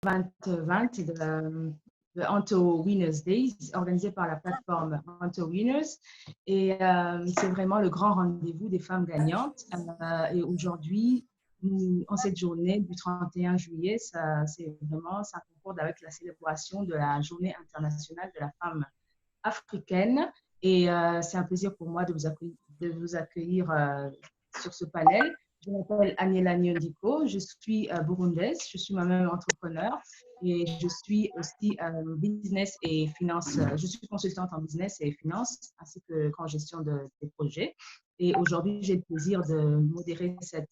2020 de Anto Winners Days, organisé par la plateforme Anto Winners. Et c'est vraiment le grand rendez-vous des femmes gagnantes. Et aujourd'hui, en cette journée du 31 juillet, c'est vraiment, ça concorde avec la célébration de la Journée internationale de la femme africaine. Et c'est un plaisir pour moi de vous accueillir sur ce panel. Je m'appelle Aniela Nyondiko, je suis burundaise, je suis moi-même entrepreneur et je suis aussi business et finance, je suis consultante en business et finance ainsi qu'en gestion des projets. Et aujourd'hui, j'ai le plaisir de modérer cette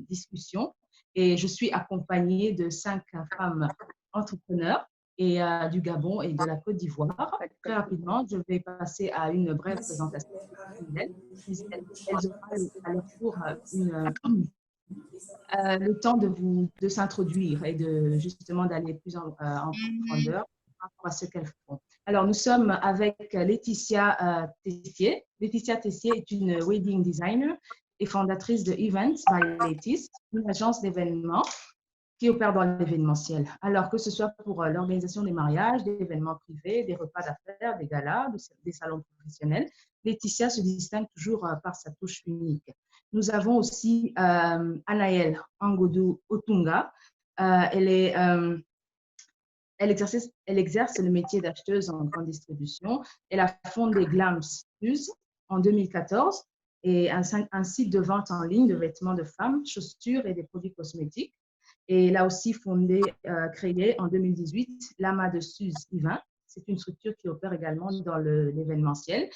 discussion et je suis accompagnée de 5 femmes entrepreneurs et du Gabon et de la Côte d'Ivoire. Très rapidement, je vais passer à une brève présentation d'elles. Elles auront à leur tour le temps de s'introduire et justement d'aller plus en profondeur par rapport à ce qu'elles font. Alors, nous sommes avec Laetitia Tessier. Laetitia Tessier est une wedding designer et fondatrice de Events by Letis, une agence d'événements qui opèrent dans l'événementiel. Alors que ce soit pour l'organisation des mariages, des événements privés, des repas d'affaires, des galas, des salons professionnels, Laetitia se distingue toujours par sa touche unique. Nous avons aussi Anaëlle Angodou Otunga. Elle exerce le métier d'acheteuse en grande distribution. Elle a fondé Glams Plus en 2014 et un site de vente en ligne de vêtements de femmes, chaussures et des produits cosmétiques. Et elle a aussi créé en 2018 l'AMA de Suze Yvain. C'est une structure qui opère également dans l'événementiel.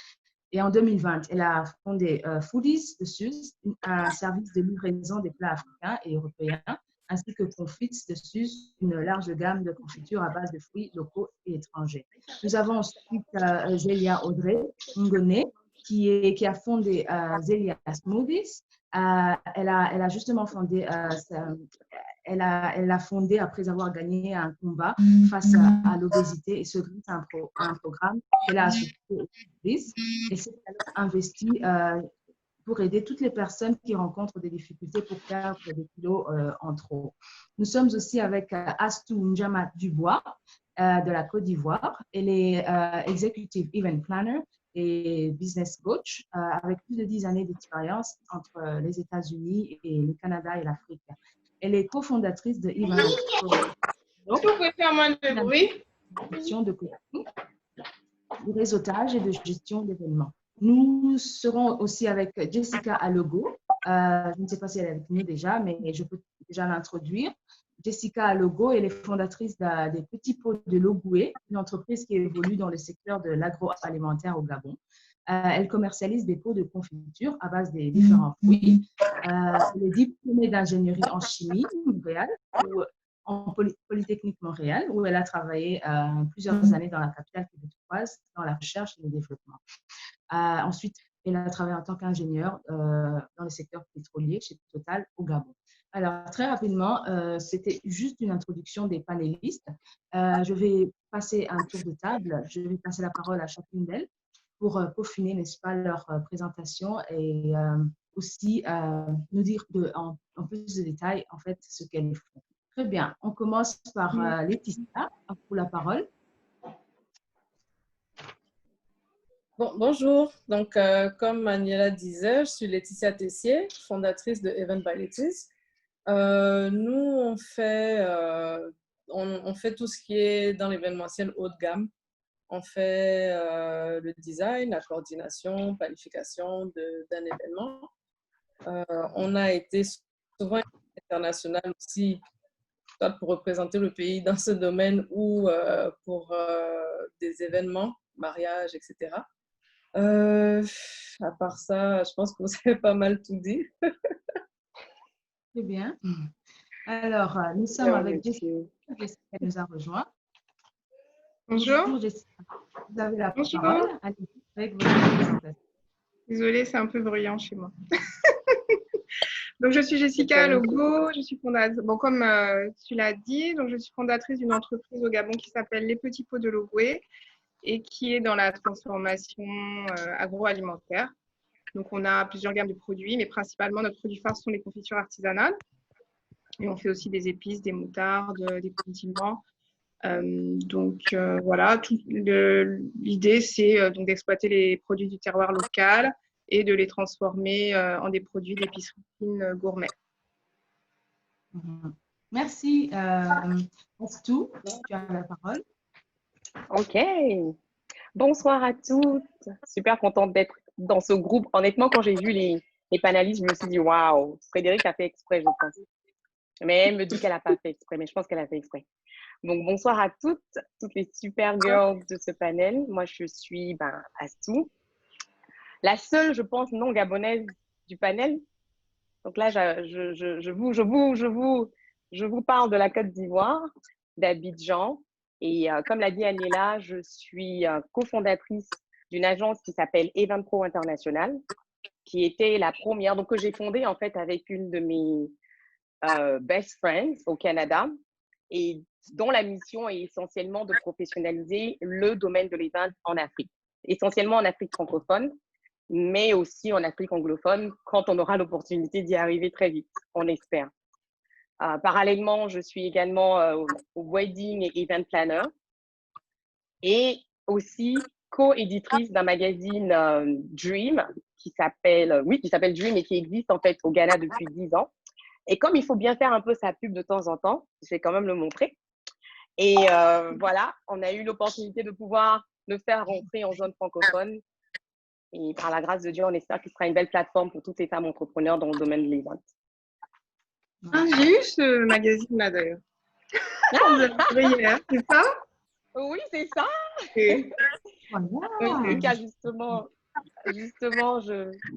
Et en 2020, elle a fondé Foodies de Suze, un service de livraison des plats africains et européens, ainsi que Confits de Suze, une large gamme de confitures à base de fruits locaux et étrangers. Nous avons ensuite Zélia Audrey Ngone, qui a fondé Zélia Smoothies. Elle a justement fondé elle a fondé après avoir gagné un combat face à l'obésité et ce grâce à un programme qu'elle a associé au service. Et s'est investie pour aider toutes les personnes qui rencontrent des difficultés pour perdre des kilos en trop. Nous sommes aussi avec Astou Njama Dubois de la Côte d'Ivoire. Elle est Executive Event Planner et Business Coach avec plus de 10 années d'expérience entre les États-Unis et le Canada et l'Afrique. Elle est cofondatrice de Event. Vous pouvez faire moins de bruit. De coaching, de réseautage et de gestion d'événements. Nous serons aussi avec Jessica Alogo. Je ne sais pas si elle est avec nous déjà, mais je peux déjà l'introduire. Jessica Alogo, elle est fondatrice des Petits Pots de Logoué, une entreprise qui évolue dans le secteur de l'agroalimentaire au Gabon. Elle commercialise des pots de confiture à base des différents fruits. Elle est diplômée d'ingénierie en chimie Montréal, en Polytechnique Montréal, où elle a travaillé plusieurs années dans la capitale québécoise, dans la recherche et le développement. Ensuite, elle a travaillé en tant qu'ingénieure dans le secteur pétrolier chez Total au Gabon. Alors, très rapidement, c'était juste une introduction des panélistes. Je vais passer un tour de table. Je vais passer la parole à chacune d'elles pour peaufiner, n'est-ce pas, leur présentation et aussi nous dire en plus de détails, en fait, ce qu'elles font. Très bien. On commence par Laetitia pour la parole. Bonjour. Donc, comme Aniela disait, je suis Laetitia Tessier, fondatrice de Event by Letis. Nous, on fait tout ce qui est dans l'événementiel haut de gamme. On fait le design, la coordination, planification d'un événement. On a été souvent international aussi, soit pour représenter le pays dans ce domaine ou pour des événements, mariages, etc. À part ça, je pense que vous avez pas mal tout dit. Très bien. Alors, nous sommes avec Jessica. Jessica nous a rejoint. Bonjour. Bonjour Jessica. Vous avez la Bonjour. parole. Allez, avec votre présentation. Désolée, c'est un peu bruyant chez moi. Donc, je suis Jessica Logo, je suis fondatrice, bon, comme tu l'as dit, donc je suis fondatrice d'une entreprise au Gabon qui s'appelle Les Petits Pots de Logoué et qui est dans la transformation agroalimentaire. Donc, on a plusieurs gammes de produits, mais principalement, notre produit phare sont les confitures artisanales. Et on fait aussi des épices, des moutardes, des condiments. Voilà, l'idée, c'est donc d'exploiter les produits du terroir local et de les transformer en des produits d'épicerie fine gourmet. Merci. Astou, tu as la parole. Ok. Bonsoir à toutes. Super contente d'être dans ce groupe. Honnêtement, quand j'ai vu les panélistes, je me suis dit, waouh, Frédéric a fait exprès, je pense. Mais elle me dit qu'elle n'a pas fait exprès, mais je pense qu'elle a fait exprès. Donc, bonsoir à toutes les super girls de ce panel. Moi, je suis Astou, la seule, je pense, non gabonaise du panel. Donc là, je vous parle de la Côte d'Ivoire, d'Abidjan. Et comme l'a dit Aniela, je suis cofondatrice d'une agence qui s'appelle Event Pro International, qui était la première, donc que j'ai fondée en fait avec une de mes best friends au Canada, et dont la mission est essentiellement de professionnaliser le domaine de l'event en Afrique, essentiellement en Afrique francophone, mais aussi en Afrique anglophone, quand on aura l'opportunité d'y arriver très vite, on espère. Parallèlement, je suis également wedding et event planner, et aussi co-éditrice d'un magazine Dream, qui s'appelle Dream et qui existe en fait au Ghana depuis 10 ans. Et comme il faut bien faire un peu sa pub de temps en temps, je vais quand même le montrer. Et voilà, on a eu l'opportunité de pouvoir le faire rentrer en zone francophone. Et par la grâce de Dieu, on espère qu'il sera une belle plateforme pour toutes les femmes entrepreneurs dans le domaine de l'event. Ah, j'ai eu ce magazine-là d'ailleurs. Hier, c'est ça? Oui, c'est ça. Okay. Voilà. Justement,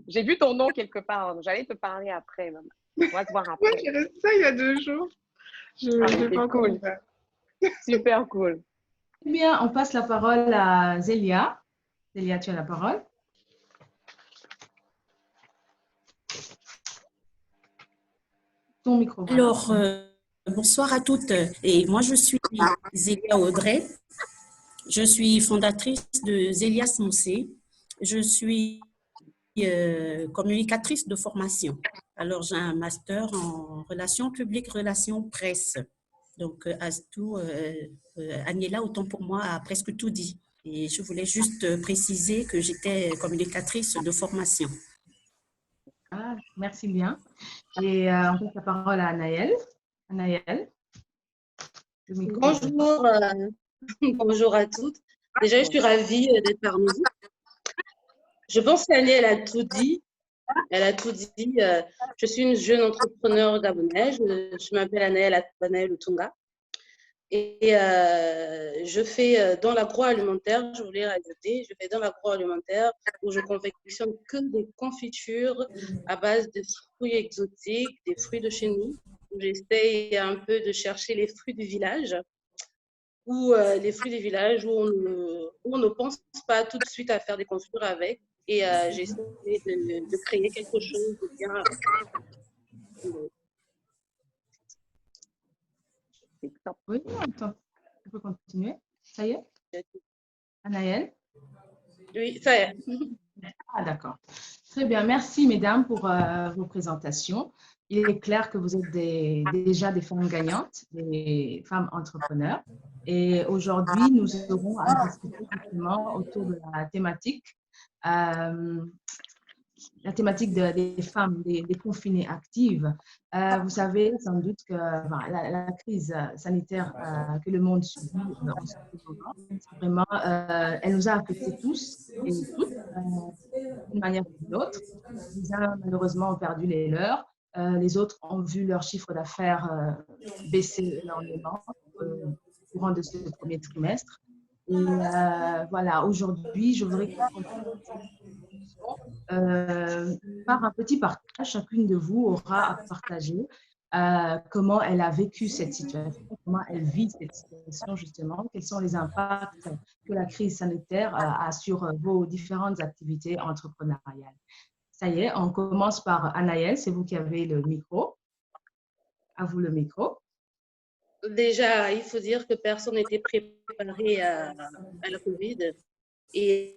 j'ai vu ton nom quelque part. J'allais te parler après. Même. On va se voir après. Ouais, j'ai reçu ça il y a 2 jours. C'est cool. Super cool. Eh bien, on passe la parole à Zélia. Zélia, tu as la parole. Ton micro. Alors, bonsoir à toutes. Et moi, je suis Zélia Audrey. Je suis fondatrice de Zélia Moussé. Je suis communicatrice de formation. Alors, j'ai un master en relations publiques, relations presse. Donc, Astou, Aniela, autant pour moi, a presque tout dit. Et je voulais juste préciser que j'étais communicatrice de formation. Ah, merci bien. Et on passe la parole à Anaëlle. Anaëlle. Bonjour, bonjour à toutes. Déjà, je suis ravie d'être parmi vous. Je pense qu'Anaëlle a tout dit. Elle a tout dit. Je suis une jeune entrepreneur gabonaise. Je m'appelle Anaëlle Otunga. Et je fais dans l'agroalimentaire, je voulais rajouter, je fais dans l'agroalimentaire où je confectionne que des confitures à base de fruits exotiques, des fruits de chez nous. J'essaye un peu de chercher les fruits du village ou les fruits des villages où on ne pense pas tout de suite à faire des confitures avec. Et j'essaie de créer quelque chose de bien. Oui, attends. Tu peux continuer. Ça y est? Anaëlle? Oui, ça y est. Ah, d'accord. Très bien. Merci, mesdames, pour vos présentations. Il est clair que vous êtes déjà des femmes gagnantes, des femmes entrepreneurs. Et aujourd'hui, nous aurons à discuter justement autour de la thématique des femmes, des confinées actives. Vous savez sans doute que la crise sanitaire que le monde subit en ce moment, vraiment, elle nous a affectés tous et toutes d'une manière ou d'une autre. Les uns, malheureusement, ont perdu les leurs. Les autres ont vu leur chiffre d'affaires baisser énormément au courant de ce premier trimestre. Et voilà, aujourd'hui, je voudrais qu'on par un petit partage, chacune de vous aura à partager comment elle a vécu cette situation, comment elle vit cette situation justement, quels sont les impacts que la crise sanitaire a sur vos différentes activités entrepreneuriales. Ça y est, on commence par Anaëlle, c'est vous qui avez le micro. À vous le micro. Déjà, il faut dire que personne n'était préparé à la Covid. Et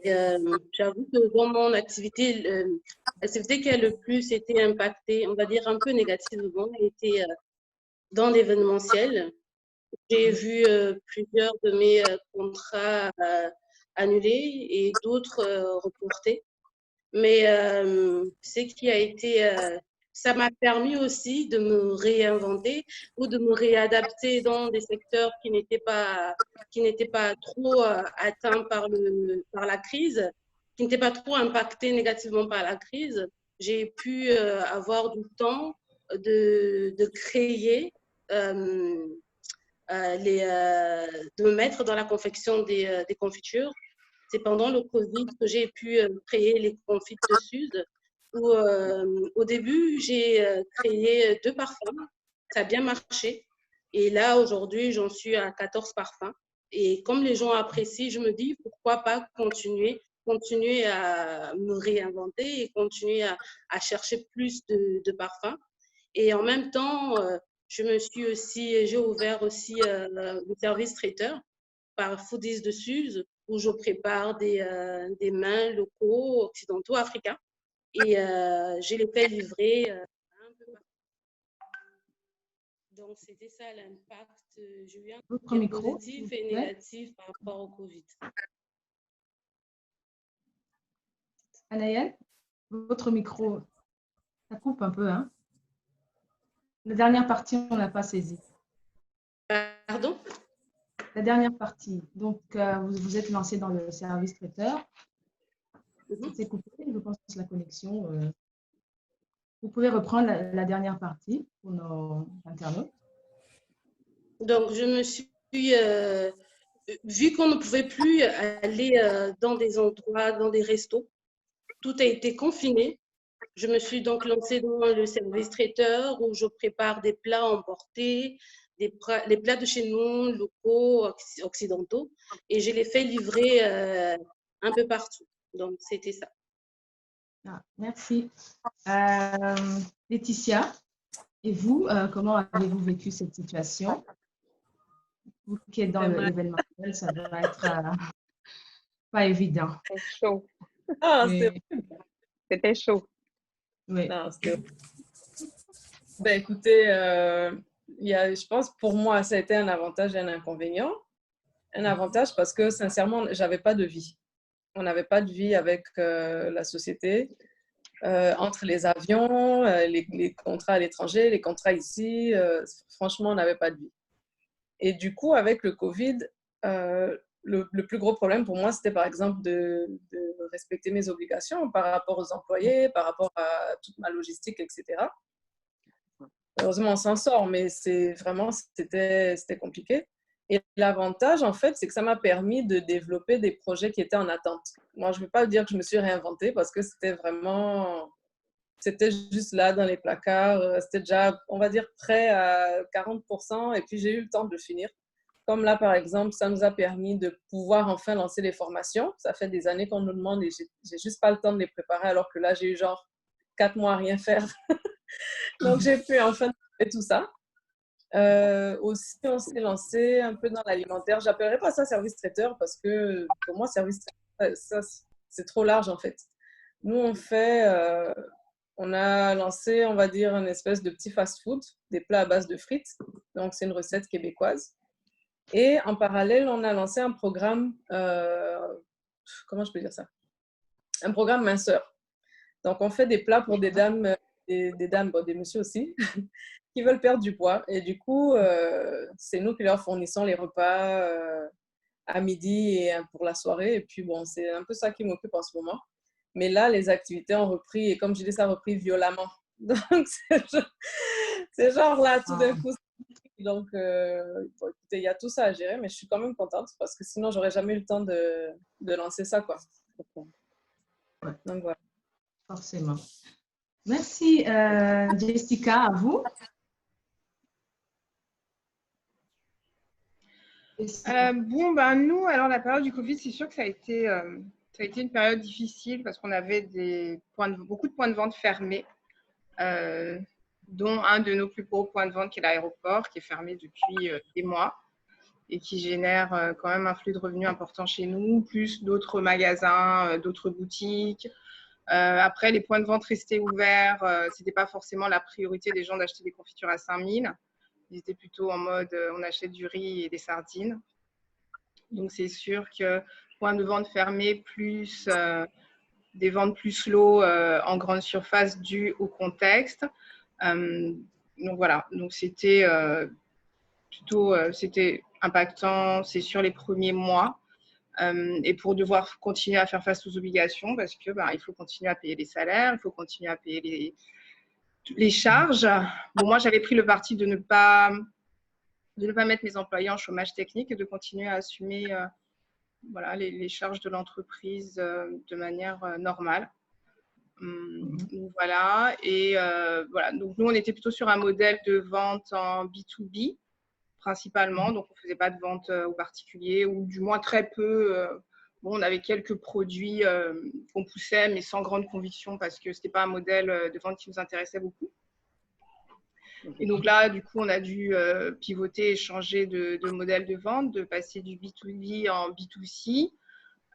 j'avoue que dans mon activité, l'activité qui a le plus été impactée, on va dire un peu négativement, a été dans l'événementiel. J'ai vu plusieurs de mes contrats annulés et d'autres reportés. Mais ce qui a été, ça m'a permis aussi de me réinventer ou de me réadapter dans des secteurs qui n'étaient pas trop atteints par la crise, qui n'étaient pas trop impactés négativement par la crise. J'ai pu avoir du temps de créer, de me mettre dans la confection des confitures. C'est pendant le Covid que j'ai pu créer les confites de Suze. Où, au début, j'ai créé 2 parfums. Ça a bien marché. Et là, aujourd'hui, j'en suis à 14 parfums. Et comme les gens apprécient, je me dis, pourquoi pas continuer à me réinventer et continuer à chercher plus de parfums. Et en même temps, j'ai ouvert aussi le service traiteur par Foodies de Suze, où je prépare des mets locaux, occidentaux, africains. Et je les fais livrer un peu partout. Donc, c'était ça l'impact. J'ai eu un Votre côté micro, positif et négatif par rapport au Covid. Anaëlle, votre micro, ça coupe un peu, hein? La dernière partie, on n'a pas saisi. Pardon? La dernière partie. Donc, vous êtes lancé dans le service traiteur. C'est coupé, je pense, la connexion. Vous pouvez reprendre la dernière partie pour nos internautes. Donc, je me suis, vu qu'on ne pouvait plus aller dans des endroits, dans des restos, tout a été confiné. Je me suis donc lancée dans le service traiteur où je prépare des plats emportés, les plats de chez nous, locaux, occidentaux, et je les fais livrer un peu partout. Donc, c'était ça. Ah, merci. Laetitia, et vous, comment avez-vous vécu cette situation? Vous qui êtes dans l'événementiel, ça doit être pas évident. C'est chaud. Ah, Oui. C'était chaud. Oui. non, ben, écoutez, je pense pour moi, ça a été un avantage et un inconvénient. Un avantage parce que sincèrement, j'avais pas de vie. On n'avait pas de vie avec la société. Entre les avions, les contrats à l'étranger, les contrats ici, franchement, on n'avait pas de vie. Et du coup, avec le Covid, le plus gros problème pour moi, c'était par exemple de respecter mes obligations par rapport aux employés, par rapport à toute ma logistique, etc. Heureusement, on s'en sort, mais c'était compliqué. Et l'avantage, en fait, c'est que ça m'a permis de développer des projets qui étaient en attente. Moi, je ne veux pas dire que je me suis réinventée parce que c'était juste là dans les placards. C'était déjà, on va dire, prêt à 40%. Et puis, j'ai eu le temps de le finir. Comme là, par exemple, ça nous a permis de pouvoir enfin lancer les formations. Ça fait des années qu'on nous demande et j'ai juste pas le temps de les préparer alors que là, j'ai eu genre 4 mois à rien faire. Donc, j'ai pu enfin faire tout ça. Aussi, on s'est lancé un peu dans l'alimentaire. Je n'appellerais pas ça service traiteur parce que pour moi, service traiteur, c'est trop large en fait. Nous, on a lancé, on va dire, une espèce de petit fast-food, des plats à base de frites. Donc, c'est une recette québécoise. Et en parallèle, on a lancé un programme, comment je peux dire ça? Un programme minceur. Donc, on fait des plats pour des dames, des messieurs aussi, qui veulent perdre du poids. Et du coup, c'est nous qui leur fournissons les repas à midi et pour la soirée. Et puis, bon, c'est un peu ça qui m'occupe en ce moment. Mais là, les activités ont repris. Et comme je dis, ça a repris violemment. Donc, c'est genre là, tout d'un coup. Donc, bon, écoutez, il y a tout ça à gérer, mais je suis quand même contente parce que sinon, j'aurais jamais eu le temps de lancer ça, quoi. Ouais. Donc, voilà. Forcément. Merci, Jessica, à vous. Nous, alors la période du Covid, c'est sûr que ça a été une période difficile parce qu'on avait beaucoup de points de vente fermés, dont un de nos plus gros points de vente qui est l'aéroport, qui est fermé depuis des mois et qui génère quand même un flux de revenus important chez nous, plus d'autres magasins, d'autres boutiques. Après, les points de vente restaient ouverts. Ce n'était pas forcément la priorité des gens d'acheter des confitures à 5 000. Ils étaient plutôt en mode on achète du riz et des sardines. Donc, c'est sûr que point de vente fermé plus des ventes plus slow en grande surface dû au contexte. Donc, voilà. Donc, c'était plutôt c'était impactant, c'est sur les premiers mois. Et pour devoir continuer à faire face aux obligations, parce que il faut continuer à payer les salaires, il faut continuer à payer les charges. Bon, moi, j'avais pris le parti de ne pas mettre mes employés en chômage technique et de continuer à assumer voilà, les charges de l'entreprise de manière normale. Donc, voilà. Et voilà. Donc, nous, on était plutôt sur un modèle de vente en B2B principalement. Donc, on ne faisait pas de vente aux particuliers ou du moins très peu. Bon, on avait quelques produits qu'on poussait, mais sans grande conviction parce que ce n'était pas un modèle de vente qui nous intéressait beaucoup. Et donc là, du coup, on a dû pivoter et changer de modèle de vente, de passer du B2B en B2C,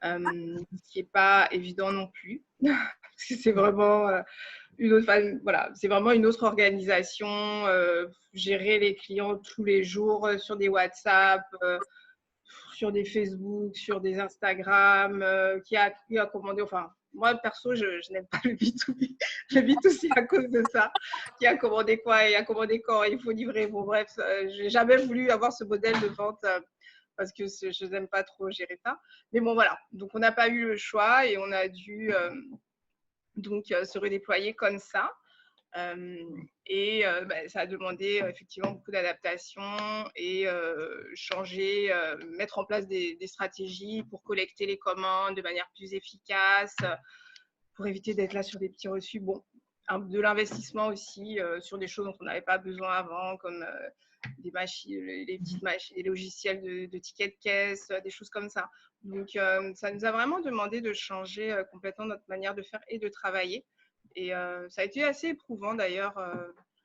ce qui n'est pas évident non plus. Parce que c'est vraiment une autre, voilà, c'est vraiment une autre organisation. Gérer les clients tous les jours sur des WhatsApp, sur des Facebook, sur des Instagram, qui a commandé, enfin, moi, perso, je n'aime pas le B2B, le B2C à cause de ça. Qui a commandé quoi et a commandé quand, il faut livrer. Bon, bref, je n'ai jamais voulu avoir ce modèle de vente parce que je n'aime pas trop gérer ça. Mais bon, voilà. Donc, on n'a pas eu le choix et on a dû se redéployer comme ça. Et ça a demandé effectivement beaucoup d'adaptation et changer, mettre en place des stratégies pour collecter les commandes de manière plus efficace, pour éviter d'être là sur des petits reçus. Bon, de l'investissement aussi sur des choses dont on n'avait pas besoin avant, comme des machines, les petites machines, les logiciels de tickets de caisse, des choses comme ça. Donc, ça nous a vraiment demandé de changer complètement notre manière de faire et de travailler. Et ça a été assez éprouvant d'ailleurs.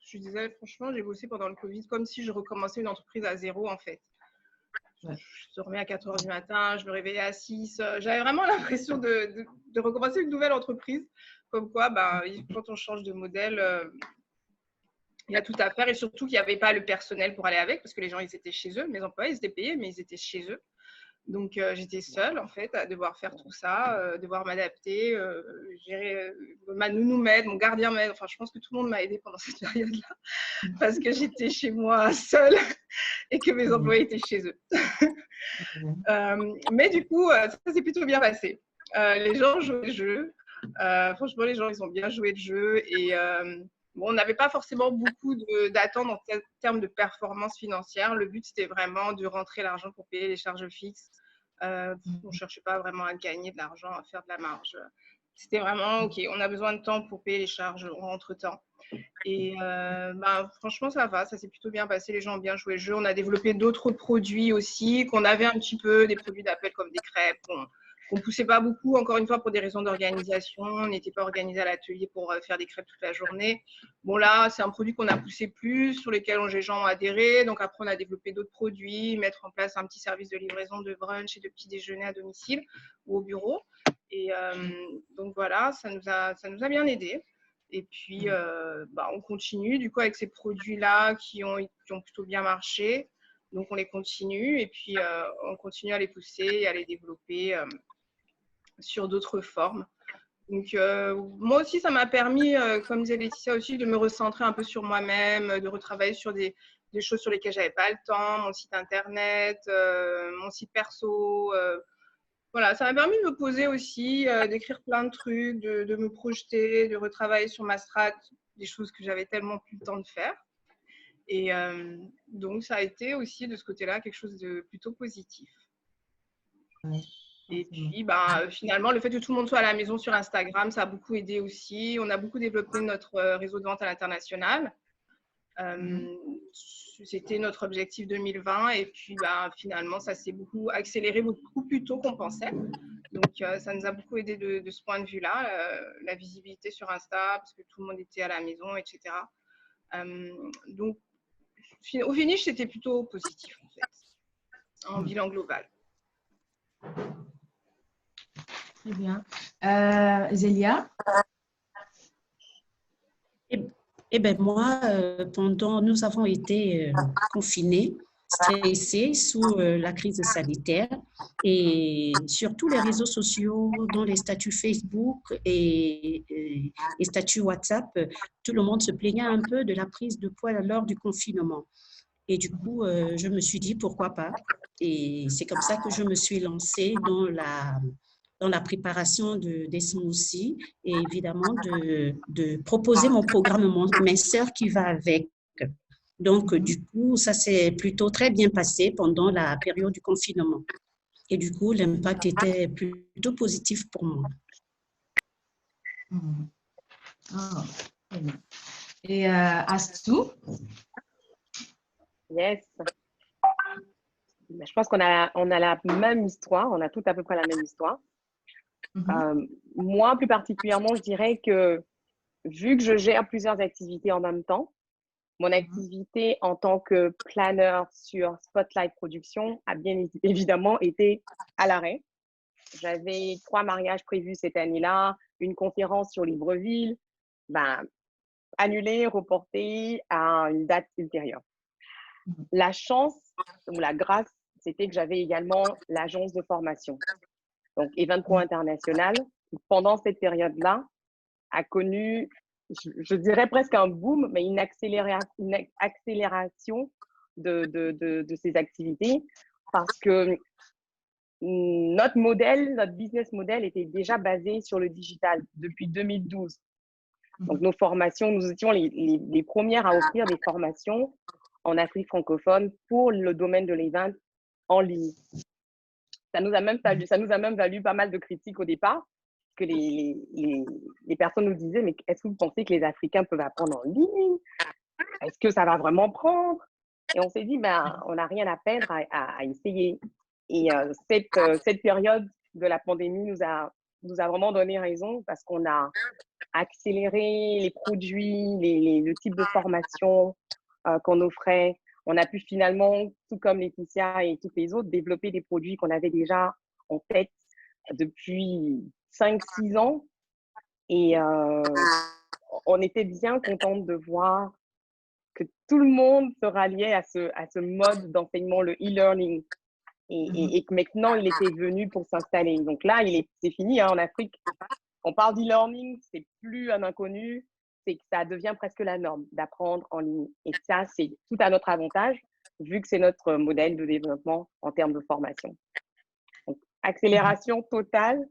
Je disais, franchement, j'ai bossé pendant le Covid comme si je recommençais une entreprise à zéro en fait. Ouais. Je dormais à 4 heures du matin, je me réveillais à 6. J'avais vraiment l'impression de recommencer une nouvelle entreprise. Comme quoi, quand on change de modèle, il y a tout à faire. Et surtout qu'il n'y avait pas le personnel pour aller avec parce que les gens, ils étaient chez eux. Mes employés, ils étaient payés, mais ils étaient chez eux. Donc, j'étais seule, en fait, à devoir faire tout ça, devoir m'adapter, gérer. Ma nounou m'aide, mon gardien m'aide. Enfin, je pense que tout le monde m'a aidée pendant cette période-là parce que j'étais chez moi seule et que mes employés étaient chez eux. Mais du coup, ça s'est plutôt bien passé. Les gens jouaient le jeu. Franchement, les gens, ils ont bien joué le jeu. Et bon, on n'avait pas forcément beaucoup d'attentes en termes de performance financière. Le but, c'était vraiment de rentrer l'argent pour payer les charges fixes. On ne cherchait pas vraiment à gagner de l'argent, à faire de la marge. C'était vraiment, OK, on a besoin de temps pour payer les charges entre-temps. Et franchement, ça va, ça s'est plutôt bien passé. Les gens ont bien joué le jeu. On a développé d'autres produits aussi, qu'on avait un petit peu, des produits d'appel comme des crêpes. On ne poussait pas beaucoup, encore une fois, pour des raisons d'organisation. On n'était pas organisé à l'atelier pour faire des crêpes toute la journée. Bon, là, c'est un produit qu'on a poussé plus, sur lequel les gens ont adhéré. Donc, après, on a développé d'autres produits, mettre en place un petit service de livraison de brunch et de petit déjeuner à domicile ou au bureau. Et donc, voilà, ça nous a bien aidés. Et puis, on continue, du coup, avec ces produits-là qui ont plutôt bien marché. Donc, on les continue et puis on continue à les pousser et à les développer sur d'autres formes. Donc, moi aussi, ça m'a permis, comme disait Laetitia aussi, de me recentrer un peu sur moi-même, de retravailler sur des choses sur lesquelles je n'avais pas le temps, mon site internet, mon site perso. Voilà, ça m'a permis de me poser aussi, d'écrire plein de trucs, de me projeter, de retravailler sur ma strat, des choses que j'avais tellement plus le temps de faire. Et donc, ça a été aussi de ce côté-là quelque chose de plutôt positif. Et puis, finalement, le fait que tout le monde soit à la maison sur Instagram, ça a beaucoup aidé aussi. On a beaucoup développé notre réseau de vente à l'international. C'était notre objectif 2020 et puis finalement, ça s'est beaucoup accéléré beaucoup plus tôt qu'on pensait. Donc, ça nous a beaucoup aidé de ce point de vue-là, la visibilité sur Insta, parce que tout le monde était à la maison, etc. Donc, au finish, c'était plutôt positif, en fait, en bilan global. Très bien. Zélia? Eh bien, moi, nous avons été confinés, stressés sous la crise sanitaire et sur tous les réseaux sociaux, dans les statuts Facebook et statuts WhatsApp, tout le monde se plaignait un peu de la prise de poids lors du confinement. Et du coup, je me suis dit pourquoi pas. Et c'est comme ça que je me suis lancée dans la préparation des smoothies et évidemment de proposer mon programme minceur qui va avec. Donc, du coup, ça s'est plutôt très bien passé pendant la période du confinement. Et du coup, l'impact était plutôt positif pour moi. Ah, très bien. Et Astou? Yes. Je pense qu'on a la même histoire, on a tout à peu près la même histoire. Moi, plus particulièrement, je dirais que vu que je gère plusieurs activités en même temps, mon activité en tant que planeur sur Spotlight Production a bien évidemment été à l'arrêt. J'avais 3 mariages prévus cette année-là, une conférence sur Libreville, annulée, reportée à une date ultérieure. La chance ou la grâce, c'était que j'avais également l'agence de formation. Donc, Event Pro International, pendant cette période-là, a connu, je dirais presque un boom, mais une accélération de ces activités parce que notre business model était déjà basé sur le digital depuis 2012. Donc, nos formations, nous étions les premières à offrir des formations en Afrique francophone pour le domaine de l'event en ligne. Ça nous a même valu pas mal de critiques au départ, que les personnes nous disaient, mais est-ce que vous pensez que les Africains peuvent apprendre en ligne? Est-ce que ça va vraiment prendre? Et on s'est dit, on n'a rien à perdre à essayer. Et cette période de la pandémie nous a vraiment donné raison parce qu'on a accéléré les produits, le type de formation qu'on offrait. On a pu finalement, tout comme Laetitia et toutes les autres, développer des produits qu'on avait déjà en tête depuis 5-6 ans. Et on était bien contente de voir que tout le monde se ralliait à ce mode d'enseignement, le e-learning. Et que maintenant, il était venu pour s'installer. Donc là, c'est fini en Afrique. On parle d'e-learning, c'est plus un inconnu, c'est que ça devient presque la norme d'apprendre en ligne. Et ça, c'est tout à notre avantage, vu que c'est notre modèle de développement en termes de formation. Donc, accélération totale,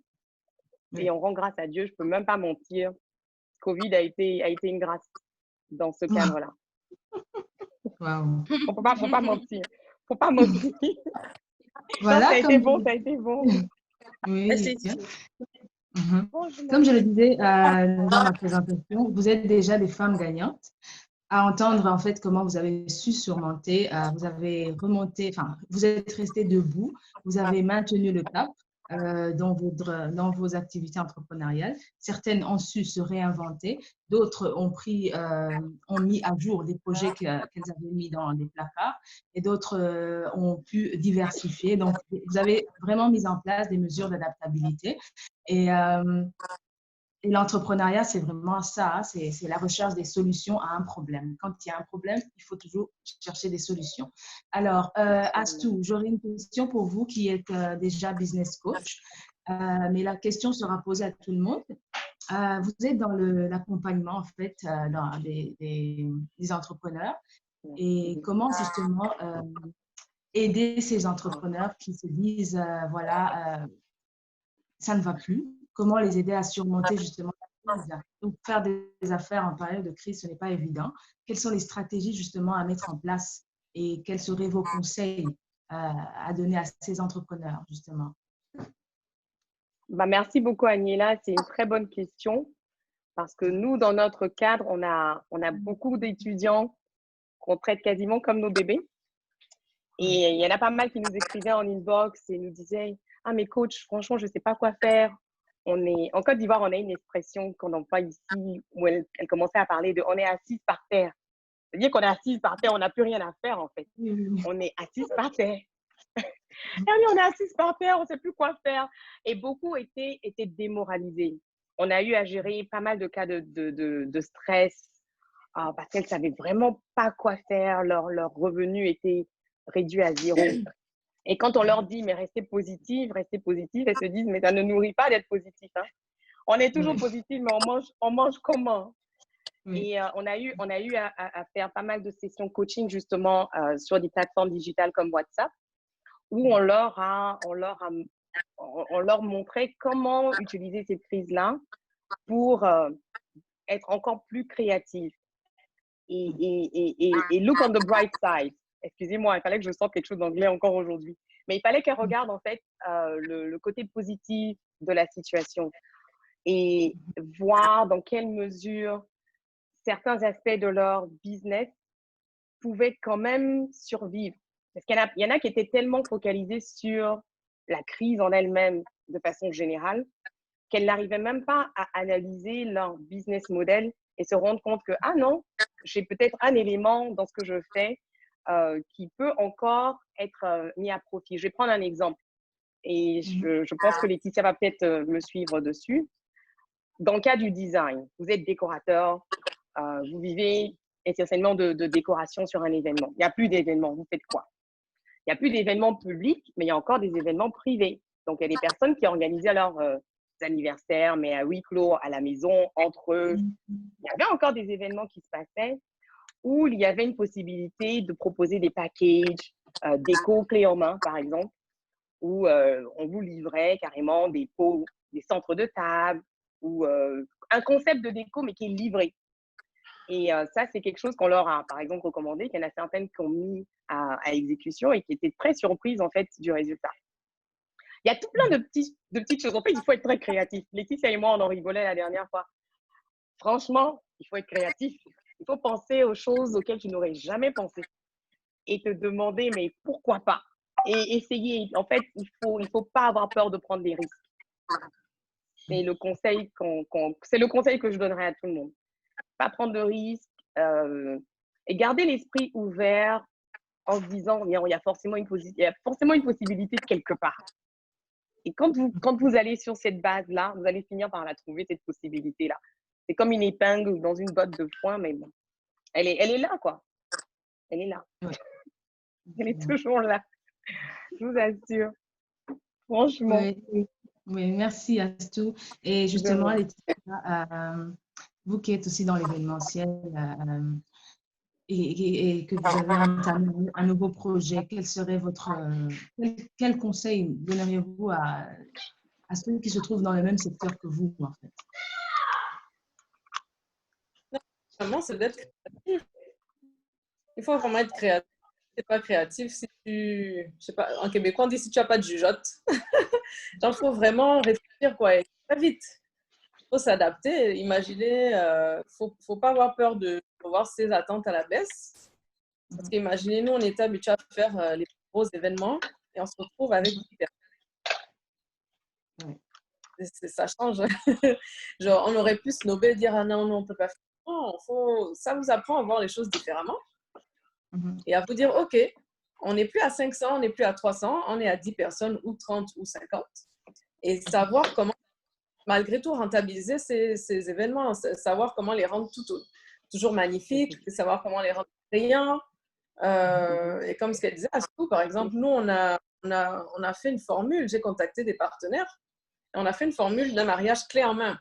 et on rend grâce à Dieu, je ne peux même pas mentir. Covid a été une grâce dans ce cadre-là. Wow. On ne peut pas mentir. Faut pas mentir. Voilà, non, ça a été bon. Oui, bien. Comme je le disais dans ma présentation, vous êtes déjà des femmes gagnantes. À entendre en fait comment vous avez su surmonter, vous avez remonté, enfin, vous êtes resté debout, vous avez maintenu le cap dans vos activités entrepreneuriales. Certaines ont su se réinventer, d'autres ont mis à jour des projets qu'elles avaient mis dans des placards et d'autres ont pu diversifier. Donc, vous avez vraiment mis en place des mesures d'adaptabilité. Et l'entrepreneuriat, c'est vraiment ça, hein, c'est la recherche des solutions à un problème. Quand il y a un problème, il faut toujours chercher des solutions. Alors, Astou, j'aurais une question pour vous qui êtes déjà business coach, mais la question sera posée à tout le monde. Vous êtes dans l'accompagnement, en fait, dans des entrepreneurs. Et comment, justement, aider ces entrepreneurs qui se disent, voilà, ça ne va plus. Comment les aider à surmonter justement la crise? Donc, faire des affaires en période de crise, ce n'est pas évident. Quelles sont les stratégies justement à mettre en place et quels seraient vos conseils à donner à ces entrepreneurs justement? Merci beaucoup, Agnella. C'est une très bonne question parce que nous, dans notre cadre, on a beaucoup d'étudiants qu'on traite quasiment comme nos bébés. Et il y en a pas mal qui nous écrivaient en inbox et nous disaient « Ah, mais coach, franchement, je ne sais pas quoi faire. » En Côte d'Ivoire, on a une expression qu'on emploie ici où elle commençait à parler de « on est assise par terre ». C'est-à-dire qu'on est assise par terre, on n'a plus rien à faire en fait. On est assise par terre. On est assise par terre, on ne sait plus quoi faire. Et beaucoup étaient démoralisés. On a eu à gérer pas mal de cas de stress, parce qu'elles ne savaient vraiment pas quoi faire. Leur revenu était réduit à zéro. Et quand on leur dit, mais restez positif, elles se disent, mais ça ne nourrit pas d'être positif. Hein. On est toujours positif, mais on mange comment? Et on a eu à faire pas mal de sessions coaching justement sur des plateformes digitales comme WhatsApp, où on leur montrait comment utiliser cette crise-là pour être encore plus créatif et look on the bright side. Excusez-moi, il fallait que je sorte quelque chose d'anglais encore aujourd'hui. Mais il fallait qu'elles regardent en fait le côté positif de la situation et voir dans quelle mesure certains aspects de leur business pouvaient quand même survivre. Parce qu'il y en a qui étaient tellement focalisés sur la crise en elle-même de façon générale qu'elles n'arrivaient même pas à analyser leur business model et se rendre compte que, ah non, j'ai peut-être un élément dans ce que je fais qui peut encore être mis à profit. Je vais prendre un exemple et je pense que Laetitia va peut-être me suivre dessus. Dans le cas du design, vous êtes décorateur, vous vivez essentiellement de décoration sur un événement. Il n'y a plus d'événements, vous faites quoi? Il n'y a plus d'événements publics, mais il y a encore des événements privés. Donc, il y a des personnes qui organisaient leurs anniversaires, mais à huis clos, à la maison, entre eux. Il y avait encore des événements qui se passaient où il y avait une possibilité de proposer des packages déco clés en main, par exemple, où on vous livrait carrément des pots, des centres de table, ou un concept de déco, mais qui est livré. Et ça, c'est quelque chose qu'on leur a, par exemple, recommandé, qu'il y en a certaines qui ont mis à exécution et qui étaient très surprises, en fait, du résultat. Il y a tout plein de petites choses. En fait, il faut être très créatif. Laetitia et moi, on en rigolait la dernière fois. Franchement, il faut être créatif. Il faut penser aux choses auxquelles tu n'aurais jamais pensé et te demander, mais pourquoi pas? Et essayer. En fait, il faut pas avoir peur de prendre des risques. C'est le conseil que je donnerais à tout le monde. Pas prendre de risques et garder l'esprit ouvert en se disant, il y a forcément une possibilité de quelque part. Et quand vous allez sur cette base-là, vous allez finir par la trouver, cette possibilité-là. C'est comme une épingle dans une botte de foin, mais bon, elle est là, quoi. Elle est là. Elle est toujours là. Je vous assure. Franchement. Oui, merci Astou. Et justement, Laetitia, vous qui êtes aussi dans l'événementiel et que vous avez entamé un nouveau projet, quel conseil donneriez-vous à ceux qui se trouvent dans le même secteur que vous, en fait? Vraiment, c'est d'être créatif. Il faut vraiment être créatif. Si tu n'es pas créatif, si tu, je sais pas, en québécois, on dit si tu n'as pas de jugeote. Il faut vraiment réfléchir, quoi, et très vite. Il faut s'adapter. Imaginez, faut pas avoir peur de voir ses attentes à la baisse. Parce qu'imaginez, nous, on était habitués à faire les gros événements et on se retrouve avec 10 personnes. Ça change. Genre, on aurait pu snobber et dire ah non, on ne peut pas faire. Non, ça vous apprend à voir les choses différemment et à vous dire ok, on n'est plus à 500, on n'est plus à 300, on est à 10 personnes ou 30 ou 50 et savoir comment, malgré tout, rentabiliser ces événements, savoir comment les rendre toujours magnifiques, savoir comment les rendre brillants. Et comme ce qu'elle disait, Astou, par exemple, nous, on a fait une formule, j'ai contacté des partenaires et on a fait une formule d'un mariage clé en main.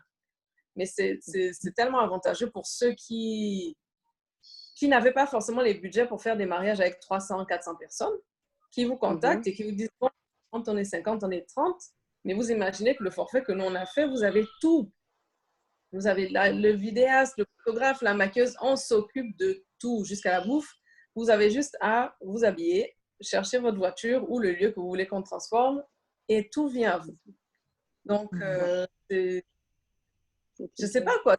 Mais c'est tellement avantageux pour ceux qui n'avaient pas forcément les budgets pour faire des mariages avec 300, 400 personnes, qui vous contactent et qui vous disent, bon, on est 50, on est 30, mais vous imaginez que le forfait que nous, on a fait, vous avez tout. Vous avez le vidéaste, le photographe, la maquilleuse, on s'occupe de tout, jusqu'à la bouffe. Vous avez juste à vous habiller, chercher votre voiture ou le lieu que vous voulez qu'on transforme et tout vient à vous. Donc, je ne sais pas quoi.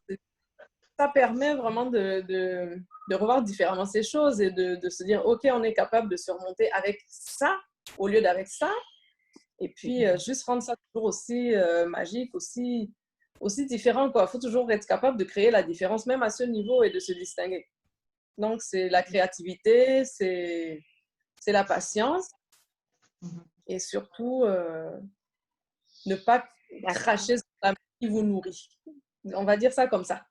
Ça permet vraiment de revoir différemment ces choses et de se dire, OK, on est capable de surmonter avec ça au lieu d'avec ça. Et puis, juste rendre ça toujours aussi magique, aussi différent, quoi. Il faut toujours être capable de créer la différence, même à ce niveau, et de se distinguer. Donc, c'est la créativité, c'est la patience et surtout, ne pas cracher sur la main qui vous nourrit. On va dire ça comme ça.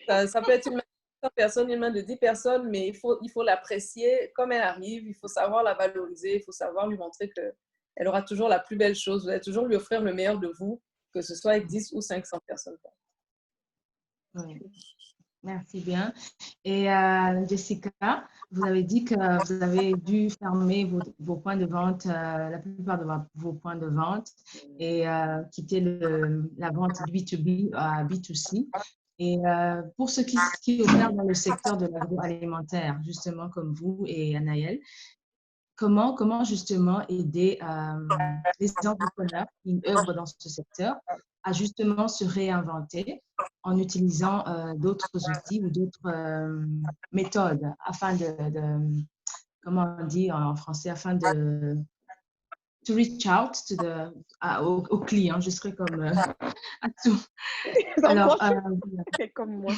Ça peut être une main de 100 personnes, une main de 10 personnes, mais il faut l'apprécier comme elle arrive. Il faut savoir la valoriser. Il faut savoir lui montrer qu'elle aura toujours la plus belle chose. Vous allez toujours lui offrir le meilleur de vous, que ce soit avec 10 ou 500 personnes. Oui. Merci bien. Et Jessica, vous avez dit que vous avez dû fermer vos points de vente, la plupart de vos points de vente, et quitter la vente B2B à B2C. Et pour ceux qui opèrent dans le secteur de l'agroalimentaire, justement comme vous et Anaël, comment justement aider les entrepreneurs qui œuvrent dans ce secteur à justement se réinventer en utilisant d'autres outils ou d'autres méthodes afin comment on dit en français, afin de to reach out aux clients. Je serai comme à tout. Alors, c'est comme moi,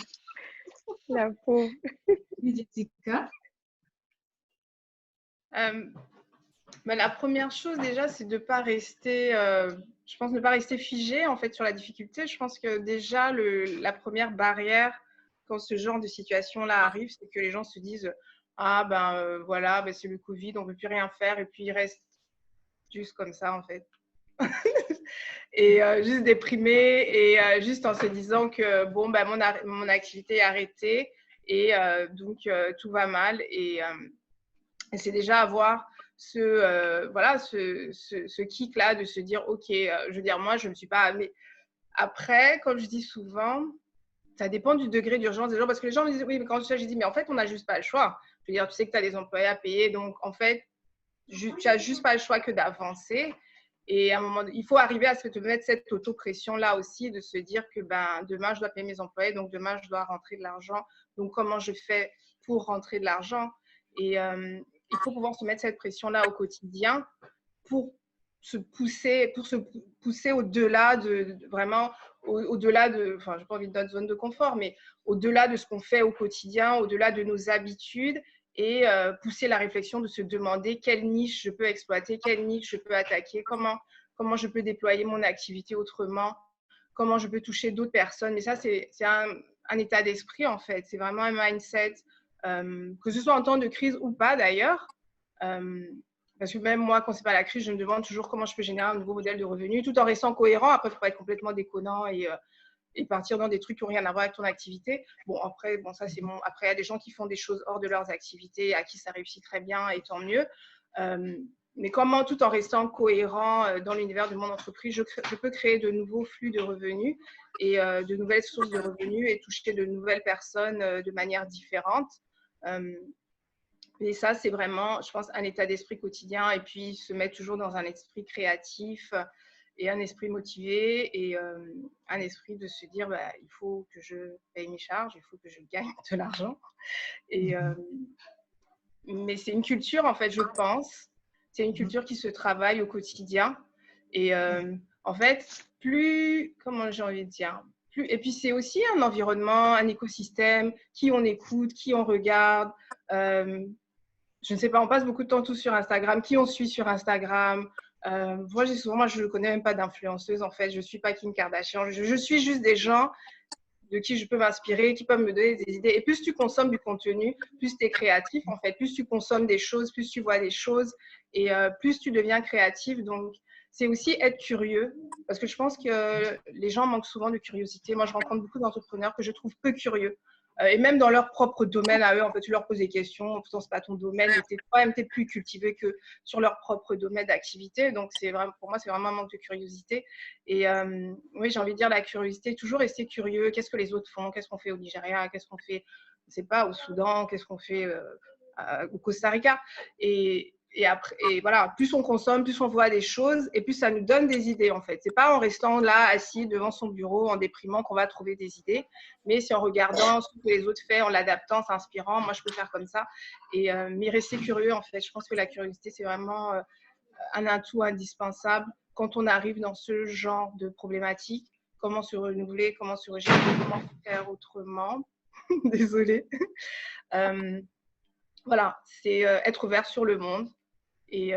la pauvre. Jessica. Ben, la première chose déjà, c'est de ne pas rester, je pense, ne pas rester figé en fait sur la difficulté. Je pense que déjà la première barrière quand ce genre de situation-là arrive, c'est que les gens se disent ah ben voilà, ben, c'est le Covid, on ne peut plus rien faire, et puis ils restent juste comme ça en fait. Et juste déprimés, et juste en se disant que bon ben mon activité est arrêtée, et donc tout va mal, et c'est déjà avoir ce kick là de se dire ok, je veux dire, moi je ne suis pas, mais après, comme je dis souvent, ça dépend du degré d'urgence des gens, parce que les gens me disent oui, mais quand je dis mais en fait on n'a juste pas le choix. Je veux dire, tu sais que tu as des employés à payer, donc en fait tu n'as juste pas le choix que d'avancer. Et à un moment, il faut arriver à se mettre cette auto-pression là aussi, de se dire que ben, demain je dois payer mes employés, donc demain je dois rentrer de l'argent, donc comment je fais pour rentrer de l'argent. Et il faut pouvoir se mettre cette pression là au quotidien pour se pousser au-delà vraiment au-delà de, enfin, j'ai pas envie de notre zone de confort, mais au-delà de ce qu'on fait au quotidien, au-delà de nos habitudes, et pousser la réflexion de se demander quelle niche je peux exploiter, quelle niche je peux attaquer, comment je peux déployer mon activité autrement, comment je peux toucher d'autres personnes. Mais ça, c'est un état d'esprit, en fait. C'est vraiment un mindset, que ce soit en temps de crise ou pas, d'ailleurs. Parce que même moi, quand ce n'est pas la crise, je me demande toujours comment je peux générer un nouveau modèle de revenu tout en restant cohérent. Après, il ne faut pas être complètement déconnant et partir dans des trucs qui n'ont rien à voir avec ton activité. Bon, après, ça, c'est mon. Après, il y a des gens qui font des choses hors de leurs activités, à qui ça réussit très bien, et tant mieux. Mais comment, tout en restant cohérent dans l'univers de mon entreprise, je peux créer de nouveaux flux de revenus et de nouvelles sources de revenus et toucher de nouvelles personnes de manière différente. Et ça, c'est vraiment, je pense, un état d'esprit quotidien, et puis se mettre toujours dans un esprit créatif et un esprit motivé, et un esprit de se dire bah, il faut que je paye mes charges, il faut que je gagne de l'argent. Et, mais c'est une culture, en fait, je pense. C'est une culture qui se travaille au quotidien. Et en fait, comment j'ai envie de dire, et puis c'est aussi un environnement, un écosystème, qui on écoute, qui on regarde. Je ne sais pas, on passe beaucoup de temps tous sur Instagram. Qui on suit sur Instagram? Moi, je ne connais même pas d'influenceuse, en fait. Je ne suis pas Kim Kardashian. Je suis juste des gens de qui je peux m'inspirer, qui peuvent me donner des idées. Et plus tu consommes du contenu, plus tu es créatif, en fait. Plus tu consommes des choses, plus tu vois des choses, et plus tu deviens créatif. Donc, c'est aussi être curieux, parce que je pense que les gens manquent souvent de curiosité. Moi, je rencontre beaucoup d'entrepreneurs que je trouve peu curieux. Et même dans leur propre domaine à eux, en fait, tu leur poses des questions, pourtant c'est pas ton domaine, mais t'es plus cultivé que sur leur propre domaine d'activité. Donc pour moi, c'est vraiment un manque de curiosité. Et oui, j'ai envie de dire la curiosité, toujours rester curieux. Qu'est-ce que les autres font? Qu'est-ce qu'on fait au Nigeria? Qu'est-ce qu'on fait, je sais pas, au Soudan? Qu'est-ce qu'on fait au Costa Rica? Et après, et voilà, plus on consomme, plus on voit des choses, et plus ça nous donne des idées, en fait. C'est pas en restant là, assis devant son bureau, en déprimant, qu'on va trouver des idées, mais c'est en regardant ce que les autres font, en l'adaptant, s'inspirant. Moi, je peux faire comme ça. Et mais rester curieux, en fait. Je pense que la curiosité, c'est vraiment un atout indispensable quand on arrive dans ce genre de problématique. Comment se renouveler, comment se régénérer, comment faire autrement. Désolée. Voilà, c'est être ouvert sur le monde, et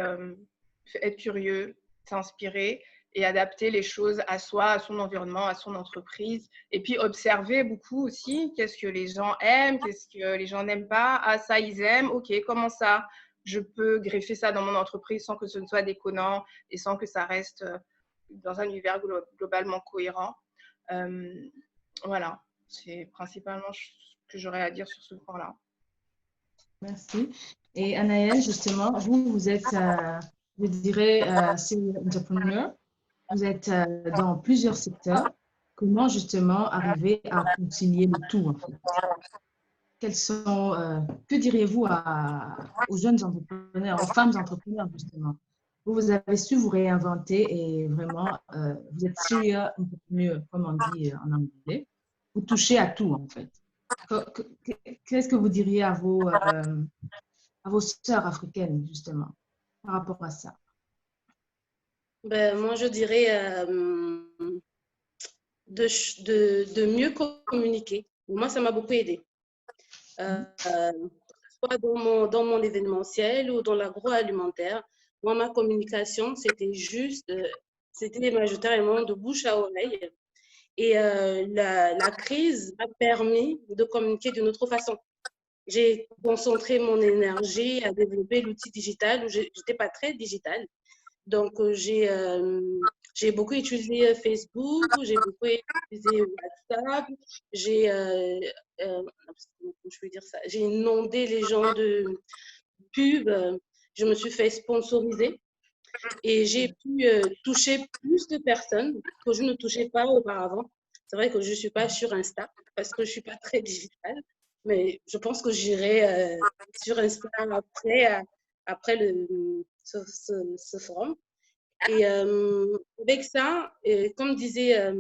être curieux, s'inspirer, et adapter les choses à soi, à son environnement, à son entreprise. Et puis observer beaucoup aussi qu'est-ce que les gens aiment, qu'est-ce que les gens n'aiment pas. Ah, ça, ils aiment. OK, comment ça, je peux greffer ça dans mon entreprise sans que ce ne soit déconnant et sans que ça reste dans un univers globalement cohérent. Voilà, c'est principalement ce que j'aurais à dire sur ce point-là. Merci. Et Anaëlle, justement, vous êtes, je dirais, serial entrepreneur. Vous êtes dans plusieurs secteurs. Comment justement arriver à concilier le tout, en fait? Que diriez-vous aux jeunes entrepreneurs, aux femmes entrepreneurs, justement? Vous avez su vous réinventer et vraiment, vous êtes serial entrepreneur, comme on dit en anglais. Vous touchez à tout, en fait. Qu'est-ce que vous diriez à vos sœurs africaines, justement, par rapport à ça? Ben, moi, je dirais de mieux communiquer. Moi, ça m'a beaucoup aidé. Soit dans mon événementiel ou dans l'agroalimentaire. Moi, ma communication, c'était majoritairement de bouche à oreille. Et la crise m'a permis de communiquer d'une autre façon. J'ai concentré mon énergie à développer l'outil digital où je n'étais pas très digitale. Donc, j'ai beaucoup utilisé Facebook, j'ai beaucoup utilisé WhatsApp, je peux dire ça, j'ai inondé les gens de pubs, je me suis fait sponsoriser et j'ai pu toucher plus de personnes que je ne touchais pas auparavant. C'est vrai que je ne suis pas sur Insta parce que je ne suis pas très digitale, mais je pense que j'irai sur Insta après ce forum. Et avec ça, comme disait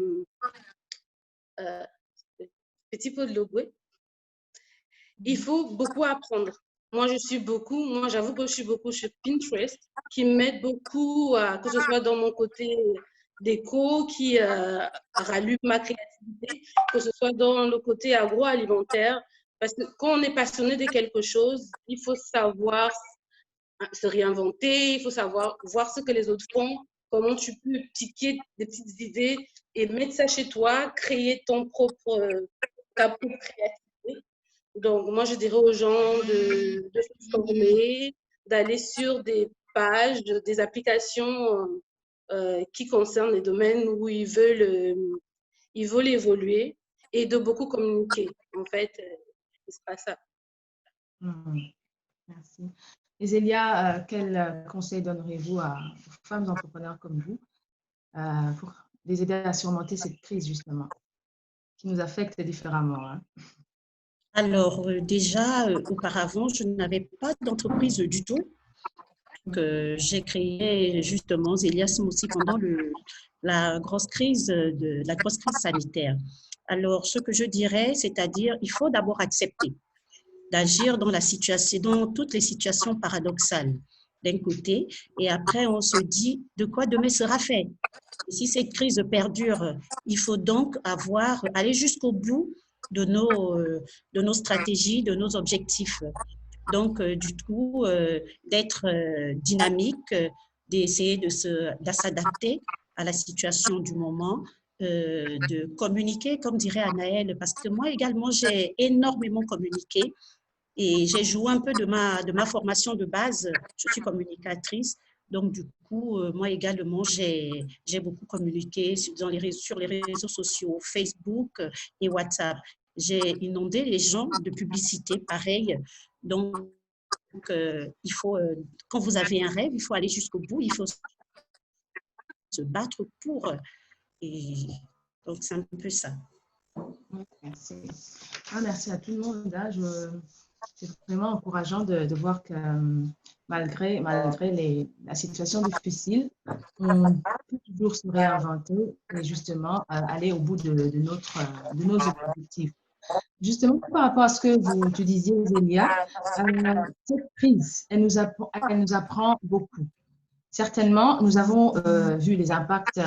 Petit Paul Logoué, il faut beaucoup apprendre. Moi, j'avoue que je suis beaucoup sur Pinterest, qui m'aide beaucoup, que ce soit dans mon côté déco, qui rallume ma créativité, que ce soit dans le côté agroalimentaire. Parce que quand on est passionné de quelque chose, il faut savoir se réinventer, il faut savoir voir ce que les autres font, comment tu peux piquer des petites idées et mettre ça chez toi, créer ta propre créativité. Donc, moi, je dirais aux gens de se former, d'aller sur des pages, des applications qui concernent les domaines où ils veulent évoluer et de beaucoup communiquer. En fait, c'est pas ça. Merci. Et Zélia, quel conseil donneriez-vous aux femmes entrepreneurs comme vous pour les aider à surmonter cette crise, justement, qui nous affecte différemment, hein? Alors, déjà, auparavant, je n'avais pas d'entreprise du tout. J'ai créé justement Zélia aussi pendant la grosse crise sanitaire. Alors, ce que je dirais, c'est-à-dire, il faut d'abord accepter d'agir dans toutes les situations paradoxales d'un côté, et après on se dit de quoi demain sera fait. Et si cette crise perdure, il faut donc aller jusqu'au bout de nos stratégies, de nos objectifs. Donc, du coup, d'être dynamique, d'essayer de s'adapter à la situation du moment, de communiquer, comme dirait Anaëlle, parce que moi également, j'ai énormément communiqué et j'ai joué un peu de ma formation de base. Je suis communicatrice, donc du coup, moi également, j'ai beaucoup communiqué sur les réseaux sociaux, Facebook et WhatsApp. J'ai inondé les gens de publicité, pareil. Donc, il faut, quand vous avez un rêve, il faut aller jusqu'au bout, il faut se battre pour. Et donc, c'est un peu ça. Merci. Merci à tout le monde. Là, c'est vraiment encourageant de voir que malgré la situation difficile, on peut toujours se réinventer et justement aller au bout de nos objectifs. Justement, par rapport à ce que tu disiez, Zélia, cette crise, elle nous apprend beaucoup. Certainement, nous avons vu les impacts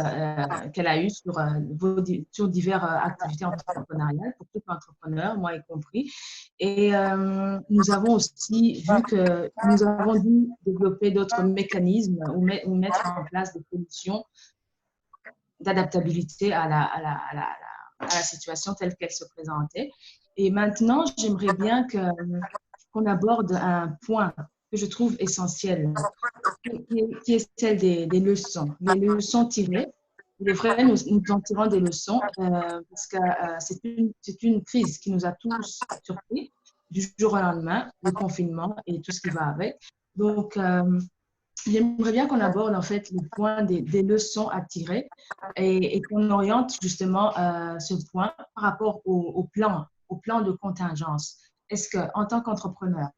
qu'elle a eus sur diverses activités entrepreneuriales, pour tout entrepreneur, moi y compris. Et nous avons aussi vu que nous avons dû développer d'autres mécanismes ou mettre en place des solutions d'adaptabilité à la situation telle qu'elle se présentait. Et maintenant, j'aimerais bien qu'on aborde un point que je trouve essentiel, qui est celle des leçons. Les leçons tirées. Il est vrai, nous en tirons des leçons parce que c'est une crise qui nous a tous surpris du jour au lendemain, le confinement et tout ce qui va avec. Donc, j'aimerais bien qu'on aborde en fait le point des leçons à tirer et qu'on oriente justement ce point par rapport au plan de contingence. Est-ce qu'en tant qu'entrepreneur,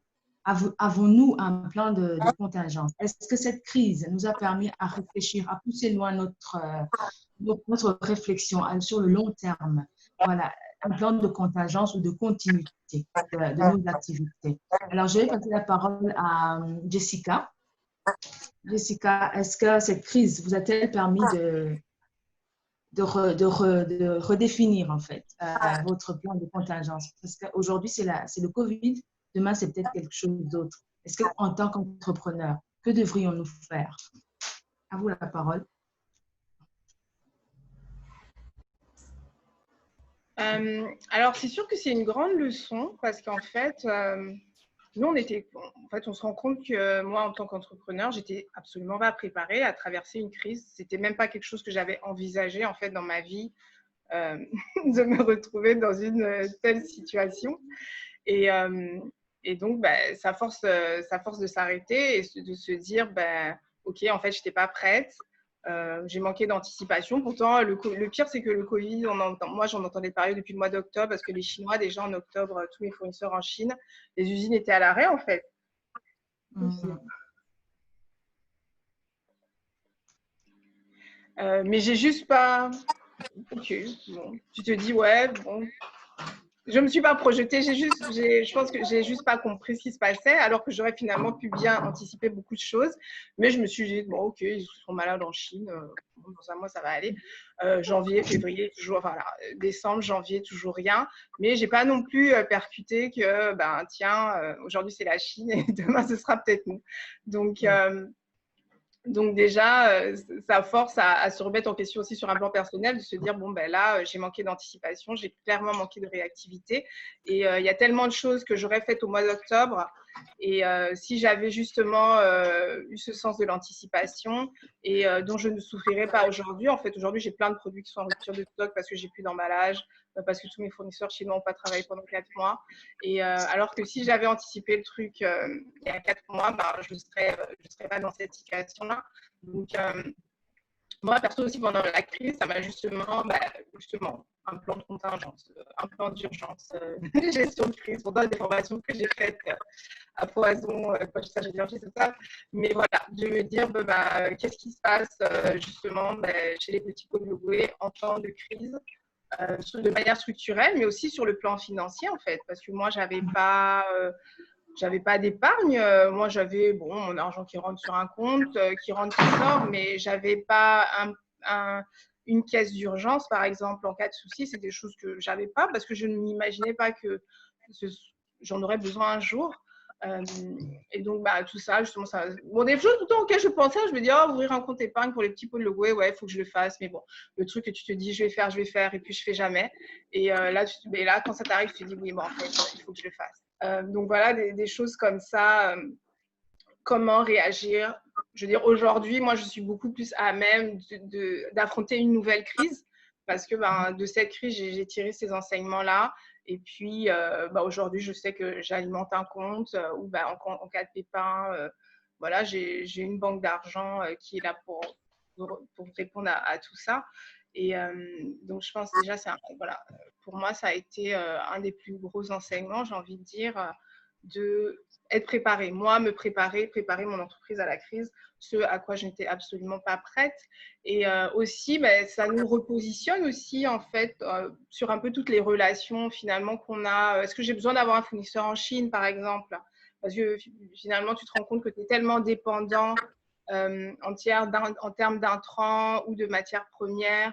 avons-nous un plan de contingence? Est-ce que cette crise nous a permis à réfléchir, à pousser loin notre réflexion sur le long terme? Voilà, un plan de contingence ou de continuité de nos activités. Alors, je vais passer la parole à Jessica. Jessica, est-ce que cette crise vous a-t-elle permis de redéfinir en fait votre plan de contingence? Parce qu'aujourd'hui, c'est le Covid, demain, c'est peut-être quelque chose d'autre. Est-ce qu'en tant qu'entrepreneur, que devrions-nous faire? À vous la parole. Alors, c'est sûr que c'est une grande leçon parce qu'en fait, nous, on se rend compte que moi, en tant qu'entrepreneur, j'étais absolument pas préparée à traverser une crise. C'était même pas quelque chose que j'avais envisagé en fait dans ma vie de me retrouver dans une telle situation. Et donc, ça force de s'arrêter et de se dire, ok, en fait, je n'étais pas prête. J'ai manqué d'anticipation. Pourtant, le pire, c'est que le Covid, moi, j'en entendais parler depuis le mois d'octobre parce que les Chinois, déjà en octobre, tous mes fournisseurs en Chine, les usines étaient à l'arrêt, en fait. Mais j'ai juste pas… Ok, bon. Tu te dis, ouais, bon… Je ne me suis pas projetée, je pense que j'ai juste pas compris ce qui se passait, alors que j'aurais finalement pu bien anticiper beaucoup de choses. Mais je me suis dit, bon, ok, ils sont malades en Chine, dans un mois, ça va aller. Janvier, février, toujours, voilà, décembre, janvier, toujours rien. Mais je n'ai pas non plus percuté que, tiens, aujourd'hui, c'est la Chine et demain, ce sera peut-être nous. Donc déjà, ça force à se remettre en question aussi sur un plan personnel, de se dire, bon, là, j'ai manqué d'anticipation, j'ai clairement manqué de réactivité. Et il y a tellement de choses que j'aurais faites au mois d'octobre. Et si j'avais justement eu ce sens de l'anticipation et dont je ne souffrirais pas aujourd'hui, en fait, aujourd'hui, j'ai plein de produits qui sont en rupture de stock parce que j'ai plus d'emballage, parce que tous mes fournisseurs chinois n'ont pas travaillé pendant 4 mois. Et alors que si j'avais anticipé le truc il y a 4 mois, je ne serais pas dans cette situation-là. Donc, moi, perso aussi, pendant la crise, ça m'a justement un plan de contingence, un plan d'urgence, gestion de crise, pour des formations que j'ai faites à Poison, quand j'étais ingénieure, c'est ça. Mais voilà, de me dire, qu'est-ce qui se passe justement chez les petits Coloboués en temps de crise, de manière structurelle, mais aussi sur le plan financier, en fait, parce que moi, j'avais pas d'épargne. Moi, j'avais mon argent qui rentre sur un compte, qui rentre, qui sort, mais j'avais pas une caisse d'urgence, par exemple, en cas de souci. C'est des choses que j'avais pas parce que je n'imaginais pas que j'en aurais besoin un jour. Et donc, tout ça, justement, ça… Bon, des choses tout le temps auxquelles je pensais, je me dis, ouvrir un compte épargne pour les petits pots de logo, ouais, il faut que je le fasse. Mais bon, le truc que tu te dis, je vais faire, et puis je fais jamais. Et là, quand ça t'arrive, tu te dis, oui, en fait, il faut que je le fasse. Donc, voilà, des choses comme ça. Comment réagir? Je veux dire, aujourd'hui, moi, je suis beaucoup plus à même d'affronter une nouvelle crise parce que de cette crise, j'ai tiré ces enseignements-là. Et puis, aujourd'hui, je sais que j'alimente un compte ou en cas de pépin, voilà, j'ai une banque d'argent qui est là pour répondre à tout ça. Et donc, je pense déjà, voilà, pour moi, ça a été un des plus gros enseignements, j'ai envie de dire, de être préparée. Moi, me préparer mon entreprise à la crise, ce à quoi je n'étais absolument pas prête. Et aussi, ça nous repositionne aussi, en fait, sur un peu toutes les relations, finalement, qu'on a. Est-ce que j'ai besoin d'avoir un fournisseur en Chine, par exemple? Parce que, finalement, tu te rends compte que tu es tellement dépendant en termes d'intrants ou de matières premières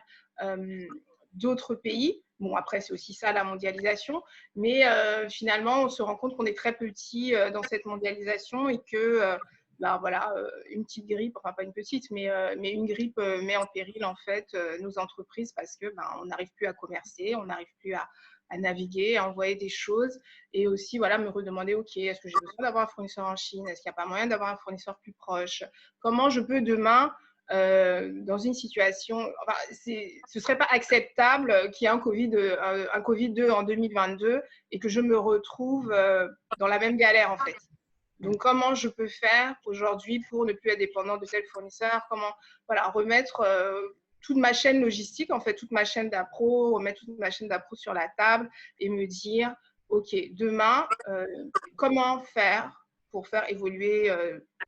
d'autres pays. Bon, après, c'est aussi ça, la mondialisation. Mais finalement, on se rend compte qu'on est très petit dans cette mondialisation et que ben voilà, une petite grippe, enfin pas une petite, mais une grippe met en péril en fait nos entreprises parce que ben, on n'arrive plus à commercer, on n'arrive plus à naviguer, à envoyer des choses et aussi voilà, me redemander, ok, est-ce que j'ai besoin d'avoir un fournisseur en Chine? Est-ce qu'il n'y a pas moyen d'avoir un fournisseur plus proche? Comment je peux demain, dans une situation, enfin, ce ne serait pas acceptable qu'il y ait un Covid-2 en 2022 et que je me retrouve dans la même galère en fait. Donc, comment je peux faire aujourd'hui pour ne plus être dépendant de tel fournisseur? Comment voilà, remettre toute ma chaîne logistique, en fait, toute ma chaîne d'appro, remettre toute ma chaîne d'appro sur la table et me dire, OK, demain, comment faire pour faire évoluer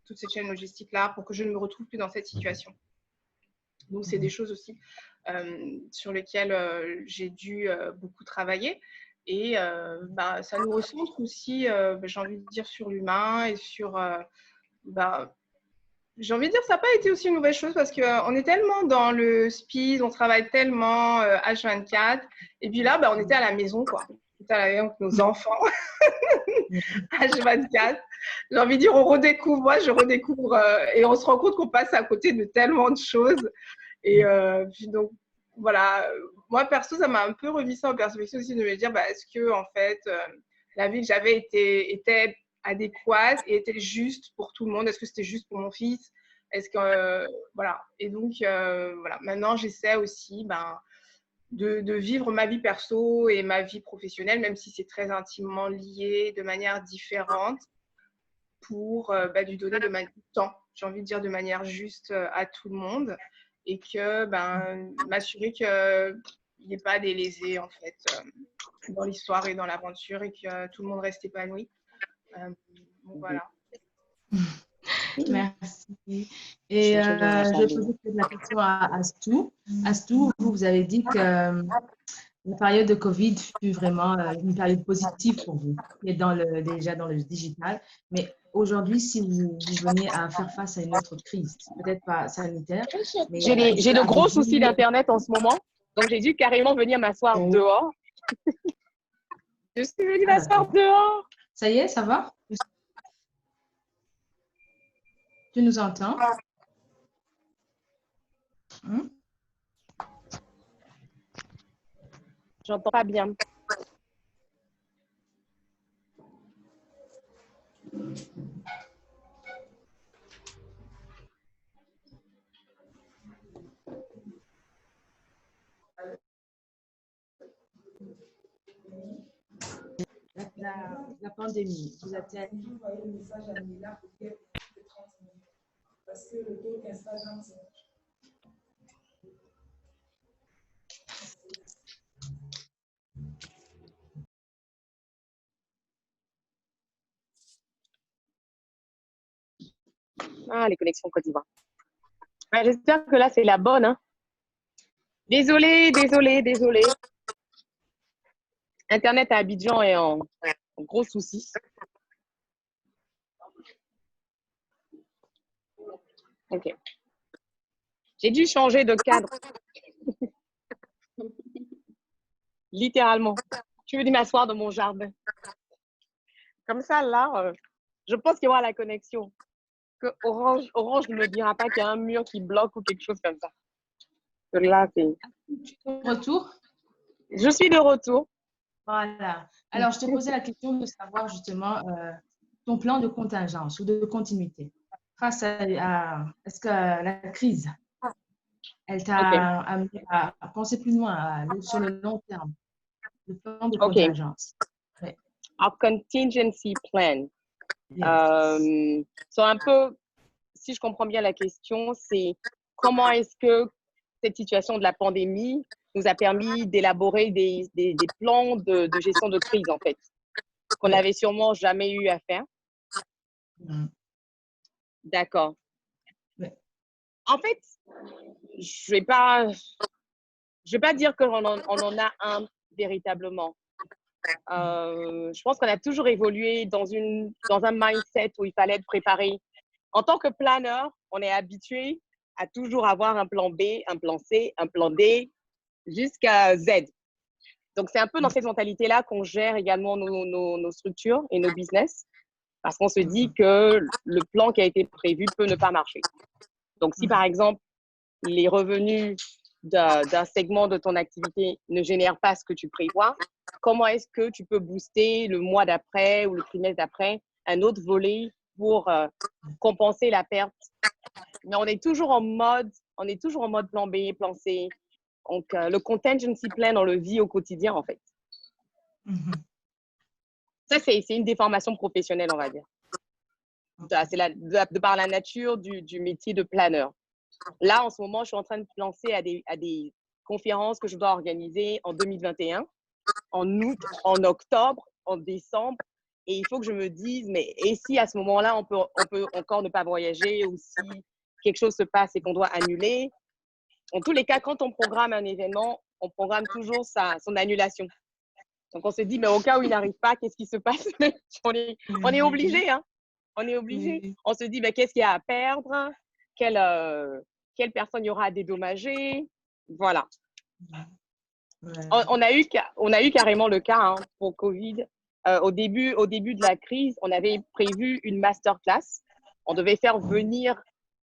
toute cette chaîne logistique-là pour que je ne me retrouve plus dans cette situation? Donc, c'est des choses aussi sur lesquelles j'ai dû beaucoup travailler. Et bah, ça nous recentre aussi, j'ai envie de dire, sur l'humain et sur… bah, j'ai envie de dire, ça n'a pas été aussi une mauvaise chose parce qu'on est tellement dans le speed, on travaille tellement H24. Et puis là, bah, on était à la maison, quoi. On était à la maison avec nos enfants, H24. J'ai envie de dire, on redécouvre, moi, je redécouvre et on se rend compte qu'on passe à côté de tellement de choses. Et puis donc, voilà, moi, perso, ça m'a un peu remis ça en perspective aussi de me dire, bah, est-ce que, en fait, la vie que j'avais était adéquate et était juste pour tout le monde? Est-ce que c'était juste pour mon fils? Est-ce que, voilà. Et donc, voilà, maintenant, j'essaie aussi ben, de vivre ma vie perso et ma vie professionnelle, même si c'est très intimement lié de manière différente, pour bah, lui donner du temps, j'ai envie de dire, de manière juste à tout le monde et que ben, m'assurer qu'il n'y ait pas des lésés en fait dans l'histoire et dans l'aventure et que tout le monde reste épanoui. Donc voilà. Merci. Et je vais poser la question à Astou. Astou, vous avez dit que la période de Covid fut vraiment une période positive pour vous, et déjà dans le digital. Mais aujourd'hui, si vous veniez à faire face à une autre crise, peut-être pas sanitaire, mais… J'ai de gros soucis d'Internet en ce moment, donc j'ai dû carrément venir m'asseoir dehors. Je suis venue m'asseoir dehors. Ça y est, ça va? Tu nous entends? J'entends pas bien. La pandémie, vous a-t-elle… envoyé le message à Mila pour qu'elle de 30 minutes. Parce que le taux Instagram, c'est… Ah, les connexions Côte d'Ivoire. Ouais, j'espère que là, c'est la bonne. Hein. Désolée. Internet à Abidjan est en gros souci. Ok. J'ai dû changer de cadre. Littéralement. Je suis venue m'asseoir dans mon jardin. Comme ça, là, je pense qu'il y aura la connexion. Que Orange ne me dira pas qu'il y a un mur qui bloque ou quelque chose comme ça. Là, c'est… Retour? Je suis de retour. Voilà. Alors, je te posais la question de savoir justement ton plan de contingence ou de continuité face à est-ce que la crise, elle t'a amené à penser plus loin, sur le long terme, le plan de contingence. Ouais. Our contingency plan. Yes. Un peu, si je comprends bien la question, c'est comment est-ce que cette situation de la pandémie nous a permis d'élaborer des plans de gestion de crise, en fait, qu'on n'avait sûrement jamais eu à faire. D'accord. Ouais. En fait, je vais pas dire qu'on en a un véritablement. Je pense qu'on a toujours évolué dans un mindset où il fallait être préparé. En tant que planeur, on est habitué à toujours avoir un plan B, un plan C, un plan D, jusqu'à Z. Donc, c'est un peu dans cette mentalité-là qu'on gère également nos structures et nos business. Parce qu'on se dit que le plan qui a été prévu peut ne pas marcher. Donc, si par exemple, les revenus d'un segment de ton activité ne génèrent pas ce que tu prévois, comment est-ce que tu peux booster le mois d'après ou le trimestre d'après un autre volet pour compenser la perte? Mais on est toujours en mode plan B, plan C. Donc, le contingency plan, on le vit au quotidien, en fait. Ça, c'est une déformation professionnelle, on va dire. C'est de par la nature du métier de planeur. Là, en ce moment, je suis en train de lancer à des conférences que je dois organiser en 2021, en août, en octobre, en décembre. Et il faut que je me dise, mais et si à ce moment-là, on peut encore ne pas voyager, ou si quelque chose se passe et qu'on doit annuler? En tous les cas, quand on programme un événement, on programme toujours son annulation. Donc, on se dit, mais au cas où il n'arrive pas, qu'est-ce qui se passe? On est obligé, hein? On est obligé. On se dit, mais qu'est-ce qu'il y a à perdre? Quelle personne y aura à dédommager? Voilà. On a eu carrément le cas, hein, pour Covid. Au début de la crise, on avait prévu une masterclass. On devait faire venir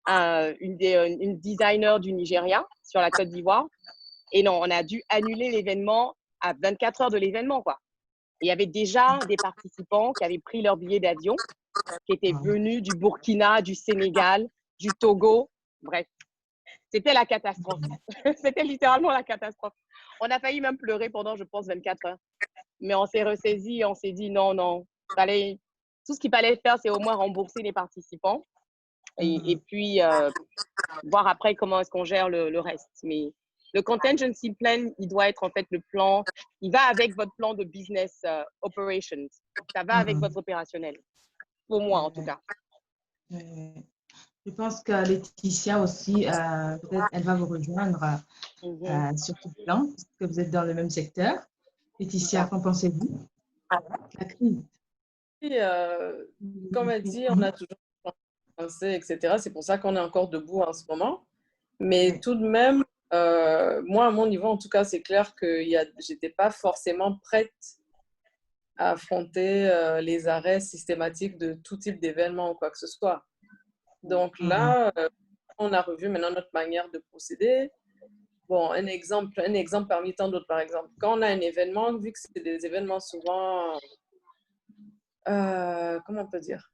une designer du Nigeria sur la Côte d'Ivoire. Et non, on a dû annuler l'événement à 24 heures de l'événement, quoi. Il y avait déjà des participants qui avaient pris leur billet d'avion, qui étaient venus du Burkina, du Sénégal, du Togo. Bref, c'était la catastrophe. C'était littéralement la catastrophe. On a failli même pleurer pendant, je pense, 24 heures. Mais on s'est ressaisi, on s'est dit non. Tout ce qu'il fallait faire, c'est au moins rembourser les participants et puis voir après comment est-ce qu'on gère le reste. Mais le contingency plan, il doit être en fait le plan, il va avec votre plan de business operations. Ça va avec votre opérationnel. Pour moi, en tout cas. Je pense que Laetitia aussi, peut-être elle va vous rejoindre sur ce plan, parce que vous êtes dans le même secteur. Laetitia, qu'en pensez-vous? La crise. Et, comme elle dit, on a toujours pensé, etc. C'est pour ça qu'on est encore debout en ce moment. Mais tout de même, moi, à mon niveau, en tout cas, c'est clair que je n'étais pas forcément prête à affronter les arrêts systématiques de tout type d'événements ou quoi que ce soit. Donc là, on a revu maintenant notre manière de procéder. Bon, un exemple parmi tant d'autres, par exemple. Quand on a un événement, vu que c'est des événements souvent, comment on peut dire?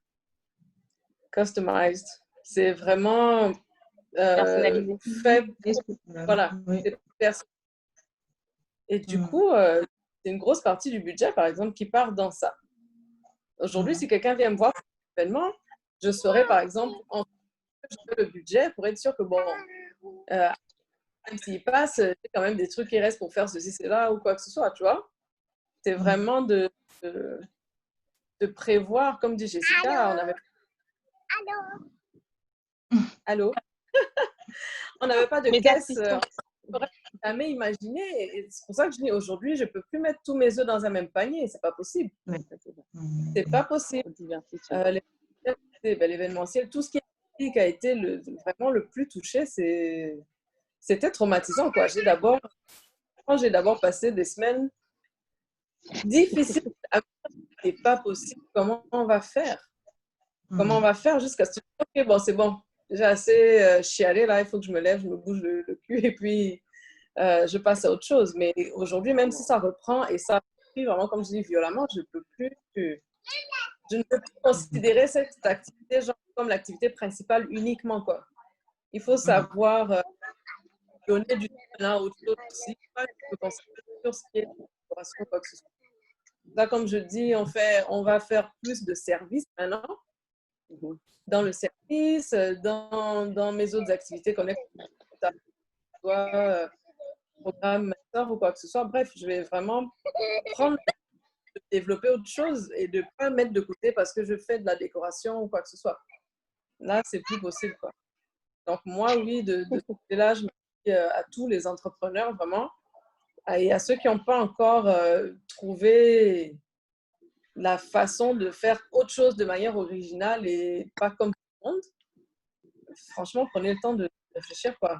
Customized. C'est vraiment personnalisé. fait pour, voilà, c'est personnalisé. Et du coup, c'est une grosse partie du budget, par exemple, qui part dans ça. Aujourd'hui, si quelqu'un vient me voir pour un événement, je saurais, par exemple, le budget pour être sûr que, bon, même s'il passe, il y a quand même des trucs qui restent pour faire ceci, cela ou quoi que ce soit, tu vois. C'est vraiment de prévoir, comme dit Jessica, on avait... Allô? On n'avait pas de caisse, on n'aurait jamais imaginé. Et c'est pour ça que je dis aujourd'hui, je ne peux plus mettre tous mes œufs dans un même panier. C'est pas possible. C'est pas possible. L'événementiel, tout ce qui a été vraiment le plus touché, c'était traumatisant, quoi. J'ai d'abord passé des semaines difficiles. C'est pas possible. Comment on va faire? Comment on va faire jusqu'à ce que ok, bon, c'est bon. J'ai assez chialé, là, il faut que je me lève, je me bouge le cul et puis je passe à autre chose. Mais aujourd'hui, même si ça reprend et ça vraiment, comme je dis, violemment, je ne peux plus considérer cette activité genre, comme l'activité principale uniquement, quoi. Il faut savoir donner du temps à autre chose aussi. Je peux concentrer sur ce qui est décoration, quoi que ce soit. Là, comme je dis, on va faire plus de services maintenant. Dans le service, dans mes autres activités comme programme ou quoi que ce soit. Bref, je vais vraiment développer autre chose et de ne pas mettre de côté parce que je fais de la décoration ou quoi que ce soit. Là, c'est plus possible, quoi. Donc, moi, oui, de ce côté-là, je me dis à tous les entrepreneurs, vraiment, et à ceux qui n'ont pas encore trouvé la façon de faire autre chose de manière originale et pas comme tout le monde, franchement, prenez le temps de réfléchir, quoi.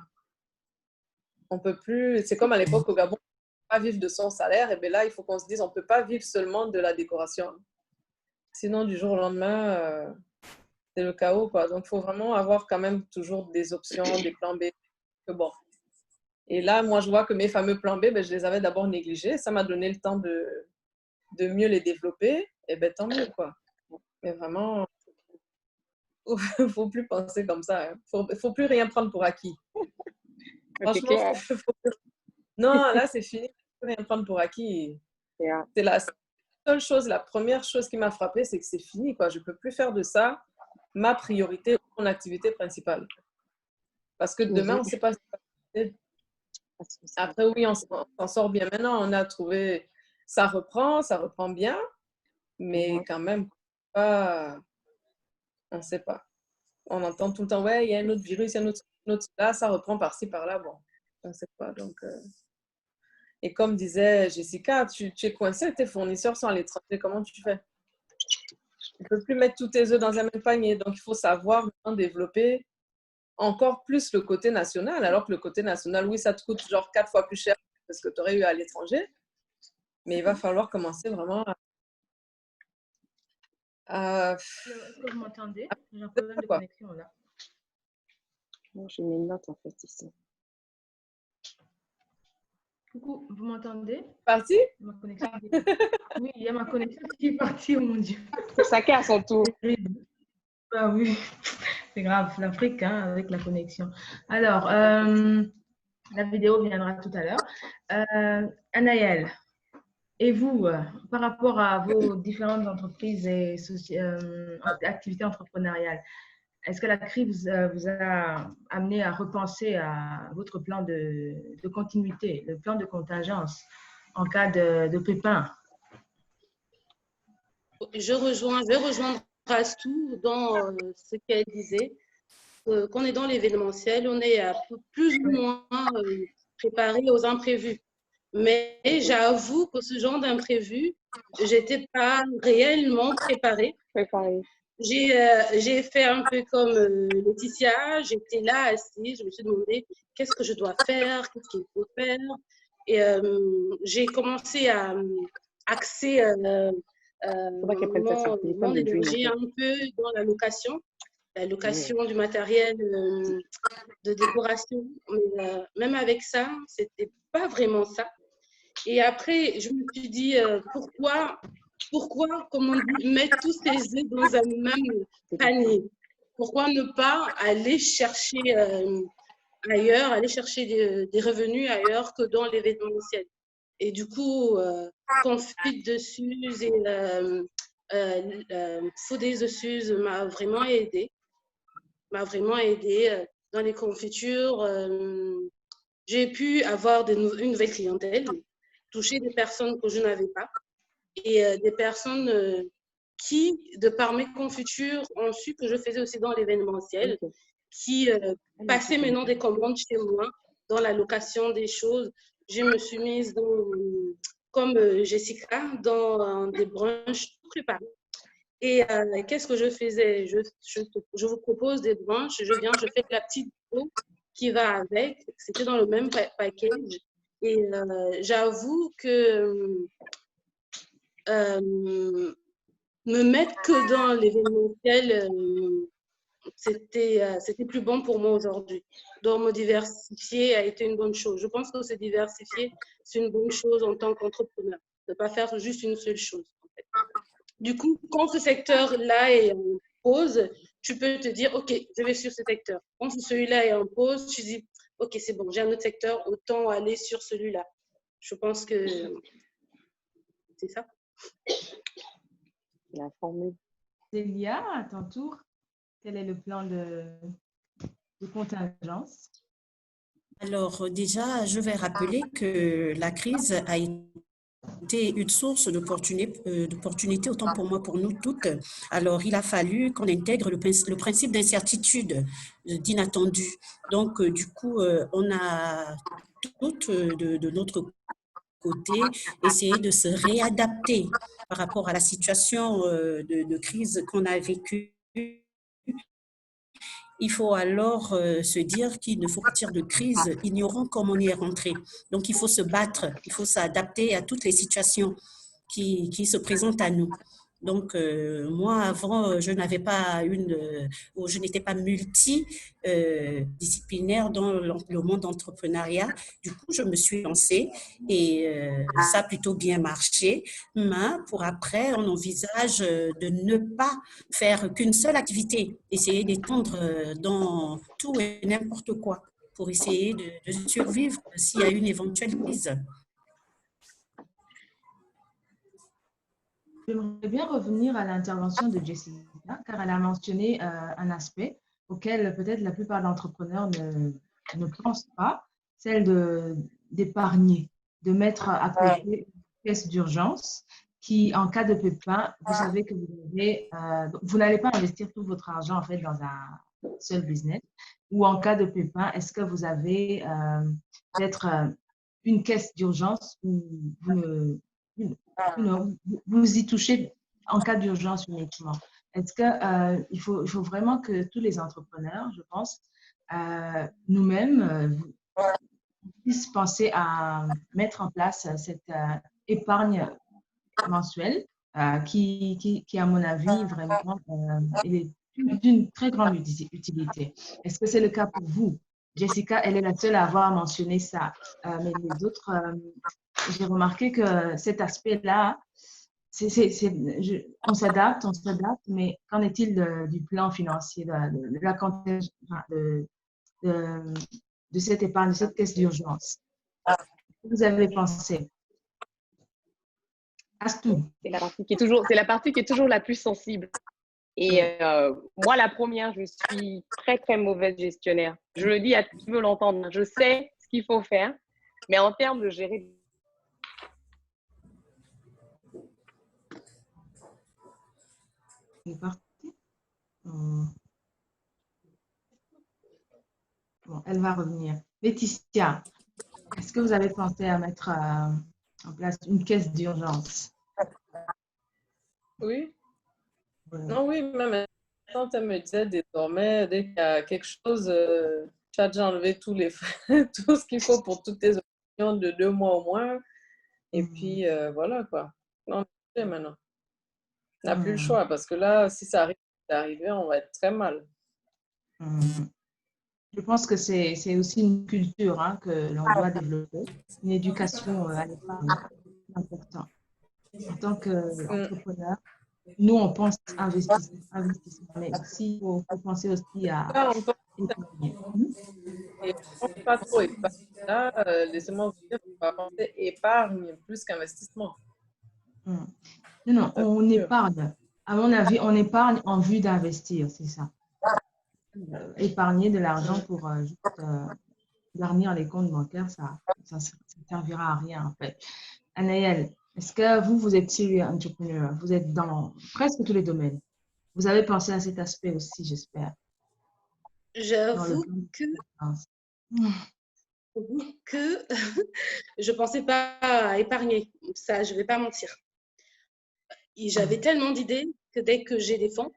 On peut plus, c'est comme à l'époque au Gabon, on ne peut pas vivre de son salaire, et bien là, il faut qu'on se dise, on ne peut pas vivre seulement de la décoration. Sinon, du jour au lendemain, c'est le chaos, quoi. Donc, il faut vraiment avoir quand même toujours des options, des plans B. Que bon. Et là, moi, je vois que mes fameux plans B, ben, je les avais d'abord négligés. Ça m'a donné le temps de mieux les développer. Et ben tant mieux, quoi. Mais vraiment, il ne faut plus penser comme ça. Il ne faut plus rien prendre pour acquis. C'est Franchement, clair. non, là, c'est fini. Il ne faut plus rien prendre pour acquis. Yeah. C'est la seule chose, la première chose qui m'a frappée, c'est que c'est fini, quoi. Je ne peux plus faire de ça ma priorité, mon activité principale. Parce que demain, on ne sait pas ce qui va se passer. Après, oui, on s'en sort bien maintenant. On a trouvé, ça reprend bien, mais quand même, pas, on ne sait pas. On entend tout le temps, ouais, il y a un autre virus, il y a un autre là, ça reprend par-ci, par-là. Bon, on ne sait pas. Donc, et comme disait Jessica, tu es coincé, tes fournisseurs sont à l'étranger, comment tu fais? Tu ne peux plus mettre tous tes œufs dans un même panier. Donc, il faut savoir développer encore plus le côté national, alors que le côté national, oui, ça te coûte genre 4 fois plus cher que ce que tu aurais eu à l'étranger, mais il va falloir commencer vraiment à... Est-ce que vous m'entendez? J'ai un problème de Quoi? connexion là. Moi, j'ai mis une note en fait ici. Coucou, vous m'entendez? Parti? Ma connexion. Oui, il y a ma connexion qui est partie, oh mon Dieu. Chacun à son tour. Ah oui, c'est grave, l'Afrique hein, avec la connexion. Alors, la vidéo viendra tout à l'heure. Anaëlle, et vous, par rapport à vos différentes entreprises et activités entrepreneuriales, est-ce que la crise vous a amené à repenser à votre plan de continuité, le plan de contingence en cas de pépin? Je vais rejoindre Astou dans ce qu'elle disait. Qu'on est dans l'événementiel, on est plus ou moins préparé aux imprévus. Mais j'avoue que ce genre d'imprévu, je n'étais pas réellement préparée. J'ai fait un peu comme Laetitia, j'étais là assise, je me suis demandé qu'est-ce que je dois faire, qu'est-ce qu'il faut faire. Et j'ai commencé à axer mon énergie un peu dans la location du matériel de décoration. Mais même avec ça, c'était pas vraiment ça. Et après, je me suis dit, pourquoi, comme on dit, mettre tous ces œufs dans un même panier? Pourquoi ne pas aller chercher ailleurs, aller chercher des revenus ailleurs que dans l'événementiel? Et du coup, Confit de Suze et Foodie de Suze m'a vraiment aidée. Dans les confitures. J'ai pu avoir une nouvelle clientèle, toucher des personnes que je n'avais pas et des personnes qui, de par mes confitures, ont su que je faisais aussi dans l'événementiel, qui passaient maintenant des commandes chez moi dans la location des choses. Je me suis mise comme Jessica dans des brunchs préparés. Et qu'est-ce que je faisais? Je vous propose des branches, je fais la petite peau qui va avec. C'était dans le même package. Et j'avoue que me mettre que dans l'événementiel, c'était plus bon pour moi aujourd'hui. Donc, me diversifier a été une bonne chose. Je pense que se diversifier, c'est une bonne chose en tant qu'entrepreneur. De ne pas faire juste une seule chose, en fait. Du coup, quand ce secteur-là est en pause, tu peux te dire, OK, je vais sur ce secteur. Quand celui-là est en pause, tu dis, OK, c'est bon, j'ai un autre secteur, autant aller sur celui-là. Je pense que c'est ça. La formule. Célia, à ton tour, quel est le plan de contingence? Alors, déjà, je vais rappeler que la crise a été une source d'opportunités, autant pour moi, pour nous toutes. Alors, il a fallu qu'on intègre le principe d'incertitude, d'inattendu. Donc, du coup, on a toutes, de notre côté, essayé de se réadapter par rapport à la situation de crise qu'on a vécue. Il faut alors se dire qu'il ne faut partir de crise ignorant comment on y est rentré. Donc, il faut se battre, il faut s'adapter à toutes les situations qui se présentent à nous. Donc, moi, avant, je n'avais pas ou je n'étais pas multidisciplinaire dans le monde d'entrepreneuriat. Du coup, je me suis lancée et ça a plutôt bien marché. Mais pour après, on envisage de ne pas faire qu'une seule activité, essayer d'étendre dans tout et n'importe quoi pour essayer de survivre s'il y a une éventuelle crise. J'aimerais bien revenir à l'intervention de Jessica, car elle a mentionné un aspect auquel peut-être la plupart d'entrepreneurs ne pensent pas, celle d'épargner, de mettre à côté une caisse d'urgence qui, en cas de pépin, vous savez que vous n'allez pas investir tout votre argent en fait dans un seul business, ou en cas de pépin, est-ce que vous avez peut-être une caisse d'urgence où vous y touchez en cas d'urgence uniquement. Est-ce que il faut vraiment que tous les entrepreneurs, je pense, nous-mêmes, puissent penser à mettre en place cette épargne mensuelle qui, à mon avis, vraiment, est d'une très grande utilité. Est-ce que c'est le cas pour vous? Jessica, elle est la seule à avoir mentionné ça. Mais les autres, j'ai remarqué que cet aspect-là, on s'adapte, mais qu'en est-il du plan financier, de, de cette épargne, de cette caisse d'urgence? Vous avez pensé? Astou. C'est la partie qui est toujours la plus sensible. Et moi, la première, je suis très, très mauvaise gestionnaire. Je le dis à qui veut l'entendre. Je sais ce qu'il faut faire, mais en termes de gérer. Il est parti. Bon, elle va revenir. Laetitia, est-ce que vous avez pensé à mettre en place une caisse d'urgence? Oui. Non, oui, même quand elle me disait désormais, dès qu'il y a quelque chose, tu as déjà enlevé tous les frais, tout ce qu'il faut pour toutes tes options de 2 mois au moins. Et puis, voilà quoi. Non, maintenant. On n'a plus le choix parce que là, si ça arrive, c'est arrivé, on va être très mal. Je pense que c'est aussi une culture hein, que l'on doit développer, une éducation à l'épargne, c'est important. En tant qu'entrepreneur, nous, on pense investissement, mais aussi, il faut penser aussi à Là, on pense épargner. et on ne pense pas trop épargne. Là, laissez-moi vous dire qu'on va penser épargne plus qu'investissement. Non, on épargne. À mon avis, on épargne en vue d'investir, c'est ça. Épargner de l'argent pour juste garnir les comptes bancaires, ça ne servira à rien en fait. Anaëlle, est-ce que vous êtes serial entrepreneur? Vous êtes dans presque tous les domaines. Vous avez pensé à cet aspect aussi, j'espère. J'avoue que je ne pensais pas à épargner. Ça, je ne vais pas mentir. J'avais tellement d'idées que dès que j'ai des fonds,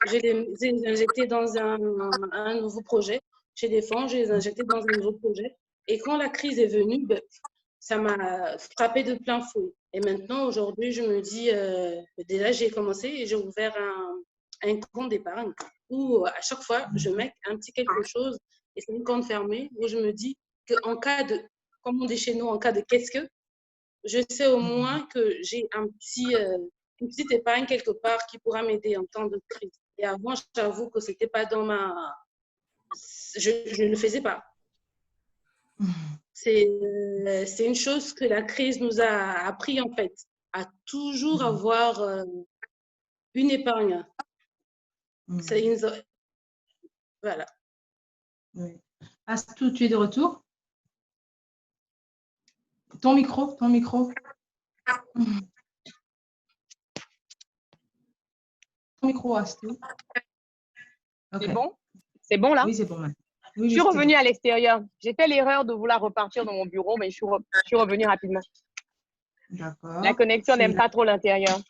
je les ai injectés dans un nouveau projet. J'ai des fonds, je les ai injectés dans un nouveau projet. Et quand la crise est venue, ça m'a frappé de plein fouet. Et maintenant, aujourd'hui, je me dis, déjà, j'ai commencé et j'ai ouvert un compte d'épargne où à chaque fois, je mets un petit quelque chose et c'est un compte fermé où je me dis qu'en cas de, comme on dit chez nous, en cas de qu'est-ce que, je sais au moins que j'ai une petite épargne quelque part qui pourra m'aider en temps de crise. Et avant, j'avoue que c'était pas dans ma... Je ne le faisais pas. C'est une chose que la crise nous a appris en fait, à toujours avoir une épargne. Voilà. Oui. Astou, tu es de retour? Ton micro. Ton micro, Astou. Okay. C'est bon? C'est bon là? Oui, c'est bon. Je suis revenue à l'extérieur. J'ai fait l'erreur de vouloir repartir dans mon bureau, mais je suis revenue rapidement. D'accord. La connexion n'aime pas trop l'intérieur.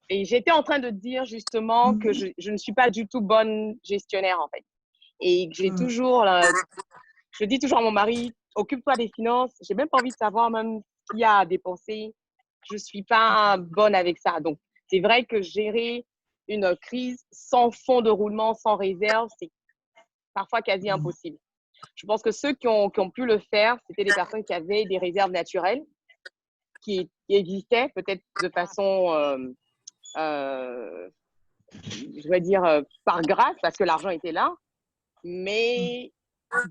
Et j'étais en train de dire justement que je ne suis pas du tout bonne gestionnaire en fait. Et j'ai toujours, je dis toujours à mon mari, occupe-toi des finances. J'ai même pas envie de savoir même ce qu'il y a à dépenser. je suis pas bonne avec ça. Donc, c'est vrai que gérer une crise sans fonds de roulement, sans réserve, c'est parfois quasi impossible. Je pense que ceux qui ont pu le faire, c'était des personnes qui avaient des réserves naturelles, qui existaient peut-être de façon, je vais dire, par grâce, parce que l'argent était là. Mais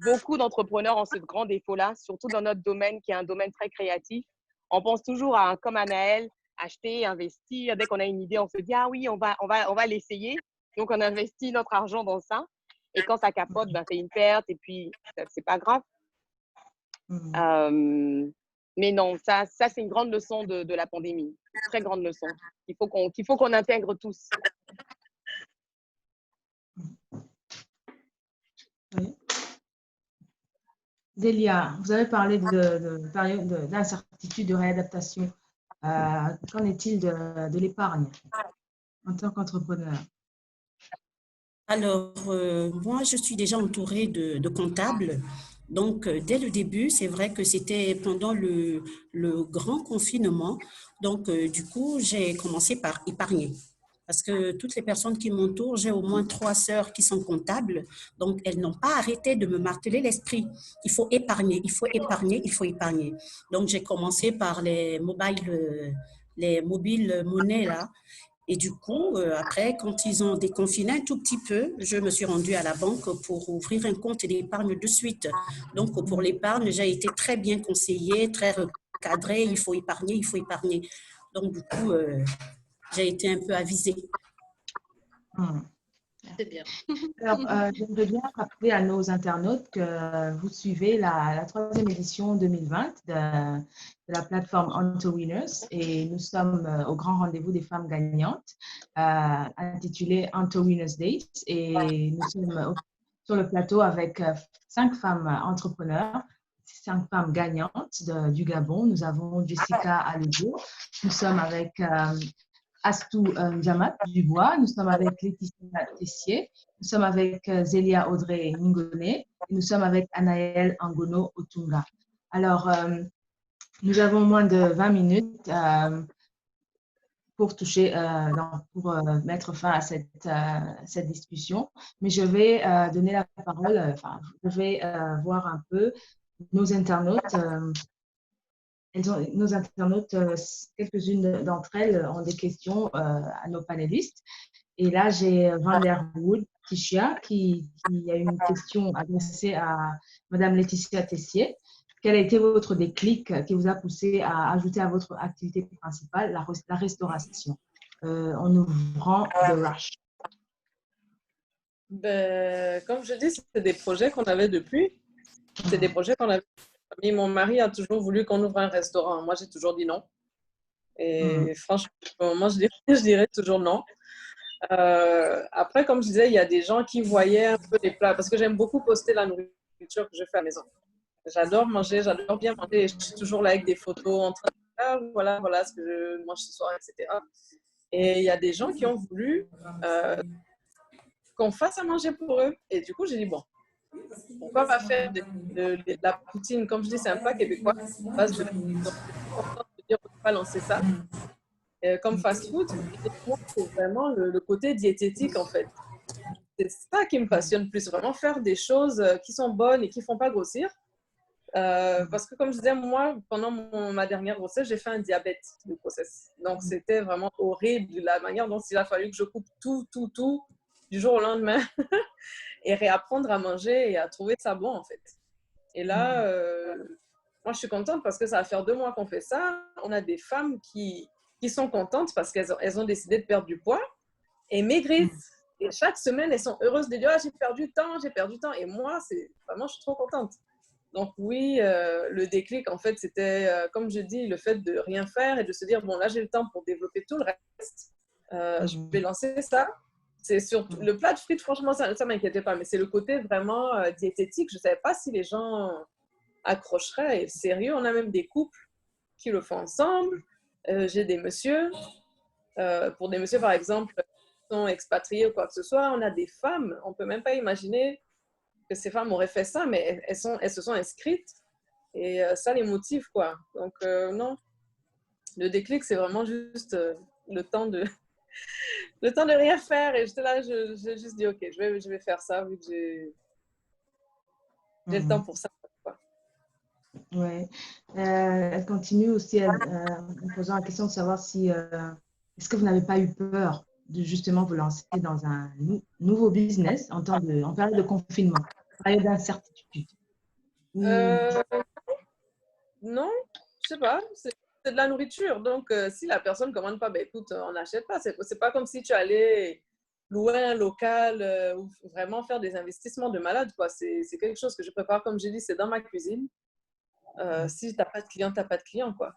beaucoup d'entrepreneurs ont ce grand défaut-là, surtout dans notre domaine, qui est un domaine très créatif. On pense toujours à, comme à Naël, acheter, investir. Dès qu'on a une idée, on se dit, ah oui, on va l'essayer. Donc, on investit notre argent dans ça. Et quand ça capote, ben, c'est une perte et puis, c'est pas grave. Mais non, ça c'est une grande leçon de la pandémie. Une très grande leçon qu'il faut qu'on intègre tous. Oui. Delia, vous avez parlé de période d'incertitude, de réadaptation. Qu'en est-il de l'épargne en tant qu'entrepreneur? Alors, moi, je suis déjà entourée de comptables. Donc, dès le début, c'est vrai que c'était pendant le grand confinement. Donc, du coup, j'ai commencé par épargner. Parce que toutes les personnes qui m'entourent, j'ai au moins 3 sœurs qui sont comptables. Donc, elles n'ont pas arrêté de me marteler l'esprit. Il faut épargner, il faut épargner, il faut épargner. Donc, j'ai commencé par les mobiles monnaies, là. Et du coup, après, quand ils ont déconfiné un tout petit peu, je me suis rendue à la banque pour ouvrir un compte d'épargne de suite. Donc, pour l'épargne, j'ai été très bien conseillée, très recadrée. Il faut épargner, il faut épargner. Donc, du coup, j'ai été un peu avisée. C'est bien. Alors, j'aimerais bien rappeler à nos internautes que vous suivez la 3e édition 2020 de la plateforme Onto Winners et nous sommes au grand rendez-vous des femmes gagnantes intitulé Onto Winners Days et nous sommes sur le plateau avec 5 femmes entrepreneurs, 5 femmes gagnantes du Gabon. Nous avons Jessica Alugo, nous sommes avec Astou Ndiamat Dubois, nous sommes avec Laetitia Tessier, nous sommes avec Zélia Audrey Ngone et nous sommes avec Anaël Angono Otunga. Alors, nous avons moins de 20 minutes pour mettre fin à cette discussion, mais je vais donner la parole, je vais voir un peu nos internautes. Nos internautes, quelques-unes d'entre elles ont des questions à nos panélistes. Et là, j'ai Vanderwood Tishia qui a une question adressée à Madame Laetitia Tessier. Quel a été votre déclic qui vous a poussé à ajouter à votre activité principale la restauration en ouvrant The Rush? Ben, comme je dis, c'est des projets qu'on avait depuis. C'est des projets qu'on avait. Mon mari a toujours voulu qu'on ouvre un restaurant. Moi, j'ai toujours dit non. Et franchement, moi, je dirais toujours non. Après, comme je disais, il y a des gens qui voyaient un peu les plats. Parce que j'aime beaucoup poster la nourriture que je fais à la maison. J'adore manger, j'adore bien manger. Je suis toujours là avec des photos en train de dire, voilà ce que je mange ce soir, etc. Et il y a des gens qui ont voulu qu'on fasse à manger pour eux. Et du coup, j'ai dit, bon, pourquoi pas faire de la poutine? Comme je dis, c'est un plat québécois. Base de dire, on ne peut pas lancer ça. Comme fast-food, c'est vraiment le côté diététique, en fait. C'est ça qui me passionne plus, vraiment faire des choses qui sont bonnes et qui ne font pas grossir. Parce que, comme je disais, moi, pendant ma dernière grossesse, j'ai fait un diabète de grossesse. Donc, c'était vraiment horrible la manière dont il a fallu que je coupe tout du jour au lendemain et réapprendre à manger et à trouver ça bon, en fait. Et là, moi, je suis contente parce que ça va faire 2 mois qu'on fait ça. On a des femmes qui sont contentes parce qu'elles ont décidé de perdre du poids et maigrissent. Et chaque semaine, elles sont heureuses de dire « Ah, j'ai perdu du temps. » Et moi, vraiment, je suis trop contente. Donc oui, le déclic, en fait, c'était, comme je dis, le fait de rien faire et de se dire « Bon, là, j'ai le temps pour développer tout le reste. Je vais lancer ça. » C'est surtout le plat de frites, franchement, ça ne m'inquiétait pas. Mais c'est le côté vraiment diététique. Je ne savais pas si les gens accrocheraient. Et sérieux, on a même des couples qui le font ensemble. J'ai des messieurs. Pour des messieurs, par exemple, qui sont expatriés ou quoi que ce soit, on a des femmes. On ne peut même pas imaginer que ces femmes auraient fait ça, mais elles se sont inscrites et ça les motive, quoi. Donc, non. Le déclic, c'est vraiment juste le temps de, le temps de rien faire. Et j'étais là, j'ai juste dit, OK, je vais faire ça vu que j'ai le temps pour ça. Ouais. Elle continue aussi en posant la question de savoir si est-ce que vous n'avez pas eu peur de justement vous lancer dans un nouveau business en période de confinement, période d'incertitude. Non, je sais pas. C'est de la nourriture. Donc, si la personne ne commande pas, ben écoute, on n'achète pas. C'est pas comme si tu allais louer un local ou vraiment faire des investissements de malade, quoi. C'est quelque chose que je prépare, comme je dis, c'est dans ma cuisine. Si tu n'as pas de client, tu n'as pas de client, quoi.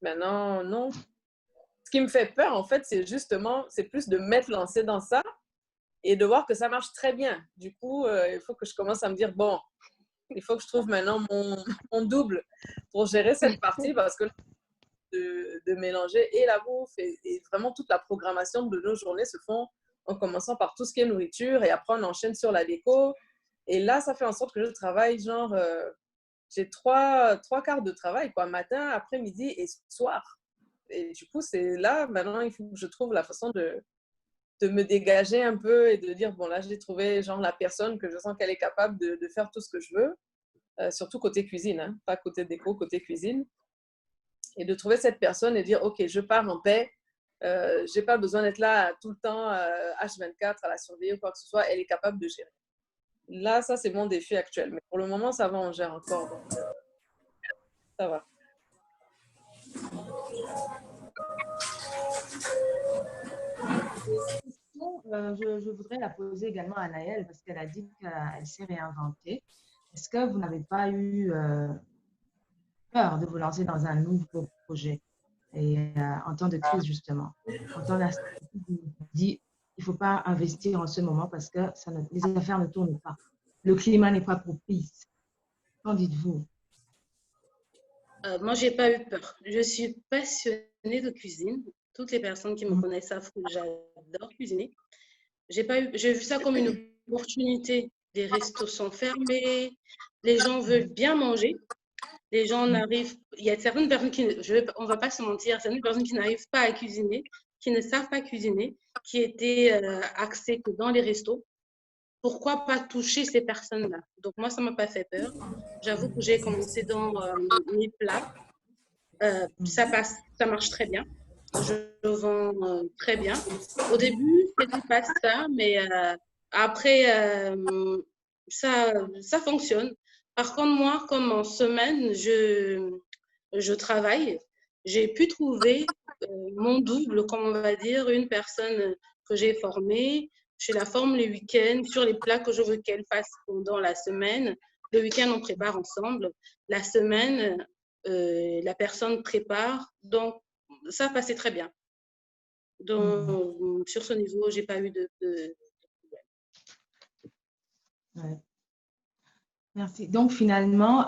Maintenant, non. Ce qui me fait peur, en fait, c'est plus de m'être lancée dans ça et de voir que ça marche très bien. Du coup, il faut que je commence à me dire, bon, il faut que je trouve maintenant mon double pour gérer cette partie parce que de mélanger et la bouffe et vraiment toute la programmation de nos journées se font en commençant par tout ce qui est nourriture et après on enchaîne sur la déco. Et là, ça fait en sorte que je travaille genre, j'ai trois quarts de travail, quoi, matin, après-midi et soir. Et du coup, c'est là, maintenant, il faut que je trouve la façon de me dégager un peu et de dire, bon, là, j'ai trouvé genre la personne que je sens qu'elle est capable de faire tout ce que je veux, surtout côté cuisine, hein, pas côté déco, côté cuisine. Et de trouver cette personne et dire, OK, je pars en paix. Je n'ai pas besoin d'être là tout le temps, H24, à la surveiller ou quoi que ce soit. Elle est capable de gérer. Là, ça, c'est mon défi actuel. Mais pour le moment, ça va, on gère encore. Donc, ça va. Je voudrais la poser également à Naël parce qu'elle a dit qu'elle s'est réinventée. Est-ce que vous n'avez pas eu peur de vous lancer dans un nouveau projet et en temps de crise justement, en temps d'incertitude, vous vous dites il ne faut pas investir en ce moment parce que les affaires ne tournent pas. Le climat n'est pas propice. Qu'en dites-vous? Moi, j'ai pas eu peur. Je suis passionnée de cuisine. Toutes les personnes qui me connaissent savent que j'adore cuisiner. J'ai vu ça comme une opportunité. Les restos sont fermés, les gens veulent bien manger. Les gens n'arrivent. Il y a certaines personnes on ne va pas se mentir, certaines personnes qui n'arrivent pas à cuisiner, qui ne savent pas cuisiner, qui étaient axées que dans les restos. Pourquoi pas toucher ces personnes-là? Donc, moi, ça ne m'a pas fait peur. J'avoue que j'ai commencé dans mes plats. Ça passe, ça marche très bien. Je vends très bien. Au début, c'était pas ça, mais après, ça fonctionne. Par contre, moi, comme en semaine, je travaille, j'ai pu trouver mon double, comme on va dire, une personne que j'ai formée. Je la forme les week-ends sur les plats que je veux qu'elle fasse pendant la semaine. Le week-end, on prépare ensemble. La semaine, la personne prépare. Donc, ça passait très bien. Donc, sur ce niveau, j'ai pas eu de problème. Ouais. Merci. Donc, finalement,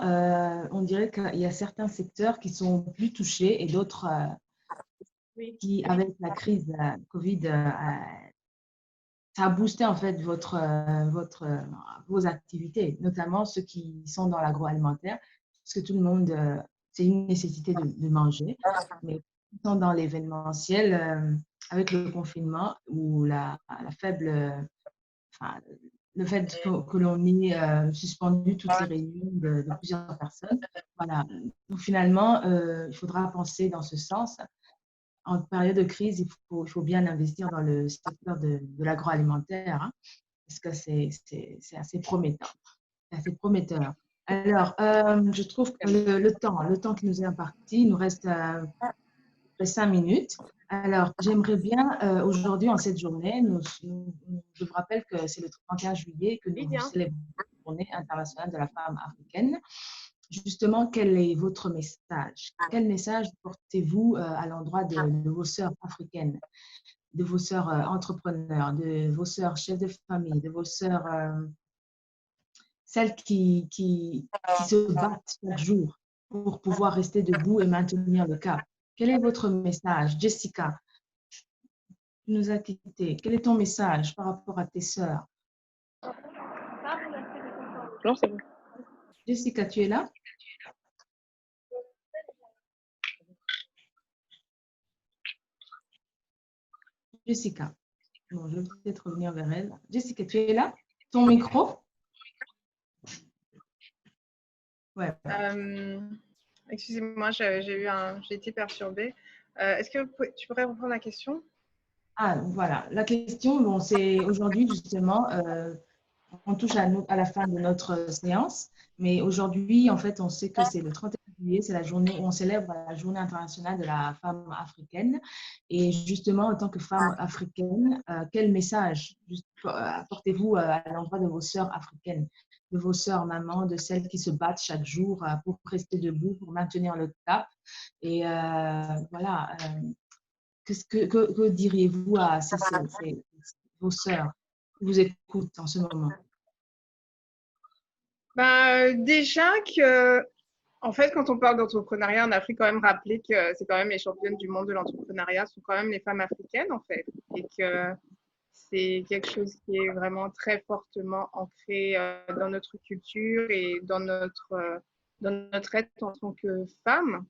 on dirait qu'il y a certains secteurs qui sont plus touchés et d'autres Oui. qui, avec la crise Covid, ça a boosté en fait vos activités, notamment ceux qui sont dans l'agroalimentaire, parce que tout le monde, c'est une nécessité de manger, mais qui sont dans l'événementiel, avec le confinement ou la faible, enfin, le fait que l'on ait suspendu toutes les réunions de plusieurs personnes. Voilà. Donc finalement, il faudra penser dans ce sens. En période de crise, il faut bien investir dans le secteur de l'agroalimentaire, hein, parce que c'est assez prometteur. Assez prometteur. Alors, je trouve que le temps qui nous est imparti, il nous reste 5 minutes. Alors, j'aimerais bien, aujourd'hui, en cette journée, je vous rappelle que c'est le 31 juillet que nous célébrons la Journée internationale de la femme africaine. Justement, quel est votre message? Quel message portez-vous à l'endroit de vos sœurs africaines, de vos sœurs entrepreneurs, de vos sœurs chefs de famille, de vos sœurs, celles qui se battent chaque jour pour pouvoir rester debout et maintenir le cap? Quel est votre message? Jessica, tu nous as quittés. Quel est ton message par rapport à tes sœurs? Non, c'est bon. Jessica, tu es là? Jessica. Bon, je vais peut-être revenir vers elle. Jessica, tu es là? Ton micro? Ouais. Excusez-moi, j'ai été perturbée. Est-ce que tu pourrais reprendre la question? Ah, voilà. La question, bon, c'est aujourd'hui justement, on touche à la fin de notre séance, mais aujourd'hui, en fait, on sait que c'est le 31 juillet, c'est la journée où on célèbre la journée internationale de la femme africaine. Et justement, en tant que femme africaine, quel message apportez-vous à l'endroit de vos sœurs africaines, de vos sœurs mamans, de celles qui se battent chaque jour pour rester debout, pour maintenir le cap? Et voilà, que diriez-vous à vos sœurs qui vous écoutent en ce moment? Déjà que, en fait, quand on parle d'entrepreneuriat en Afrique, quand même rappeler que c'est quand même les championnes du monde de l'entrepreneuriat sont quand même les femmes africaines, en fait, et que c'est quelque chose qui est vraiment très fortement ancré dans notre culture et dans notre être en tant que femme.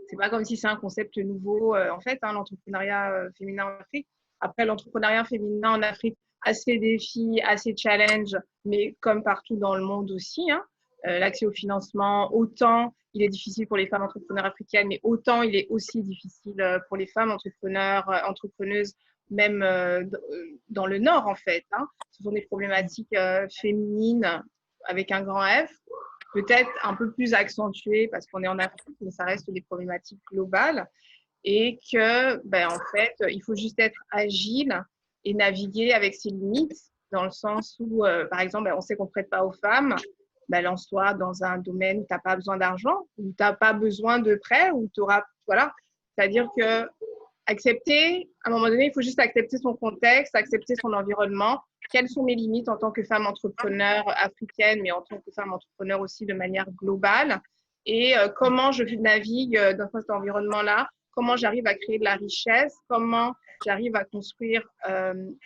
C'est pas comme si c'est un concept nouveau, en fait, hein, l'entrepreneuriat féminin en Afrique. Après, l'entrepreneuriat féminin en Afrique a ses défis, a ses challenges, mais comme partout dans le monde aussi, hein, l'accès au financement, autant il est difficile pour les femmes entrepreneurs africaines, mais autant il est aussi difficile pour les femmes entrepreneuses, même dans le Nord, en fait. Hein. Ce sont des problématiques féminines avec un grand F, peut-être un peu plus accentuées parce qu'on est en Afrique, mais ça reste des problématiques globales. Et que, en fait, il faut juste être agile et naviguer avec ses limites, dans le sens où, par exemple, on sait qu'on ne prête pas aux femmes, lance-toi dans un domaine où tu n'as pas besoin d'argent, où tu n'as pas besoin de prêt, où tu auras, voilà. C'est-à-dire que accepter, à un moment donné, il faut juste accepter son contexte, accepter son environnement. Quelles sont mes limites en tant que femme entrepreneur africaine, mais en tant que femme entrepreneur aussi de manière globale? Et comment je navigue dans cet environnement-là? Comment j'arrive à créer de la richesse? Comment j'arrive à construire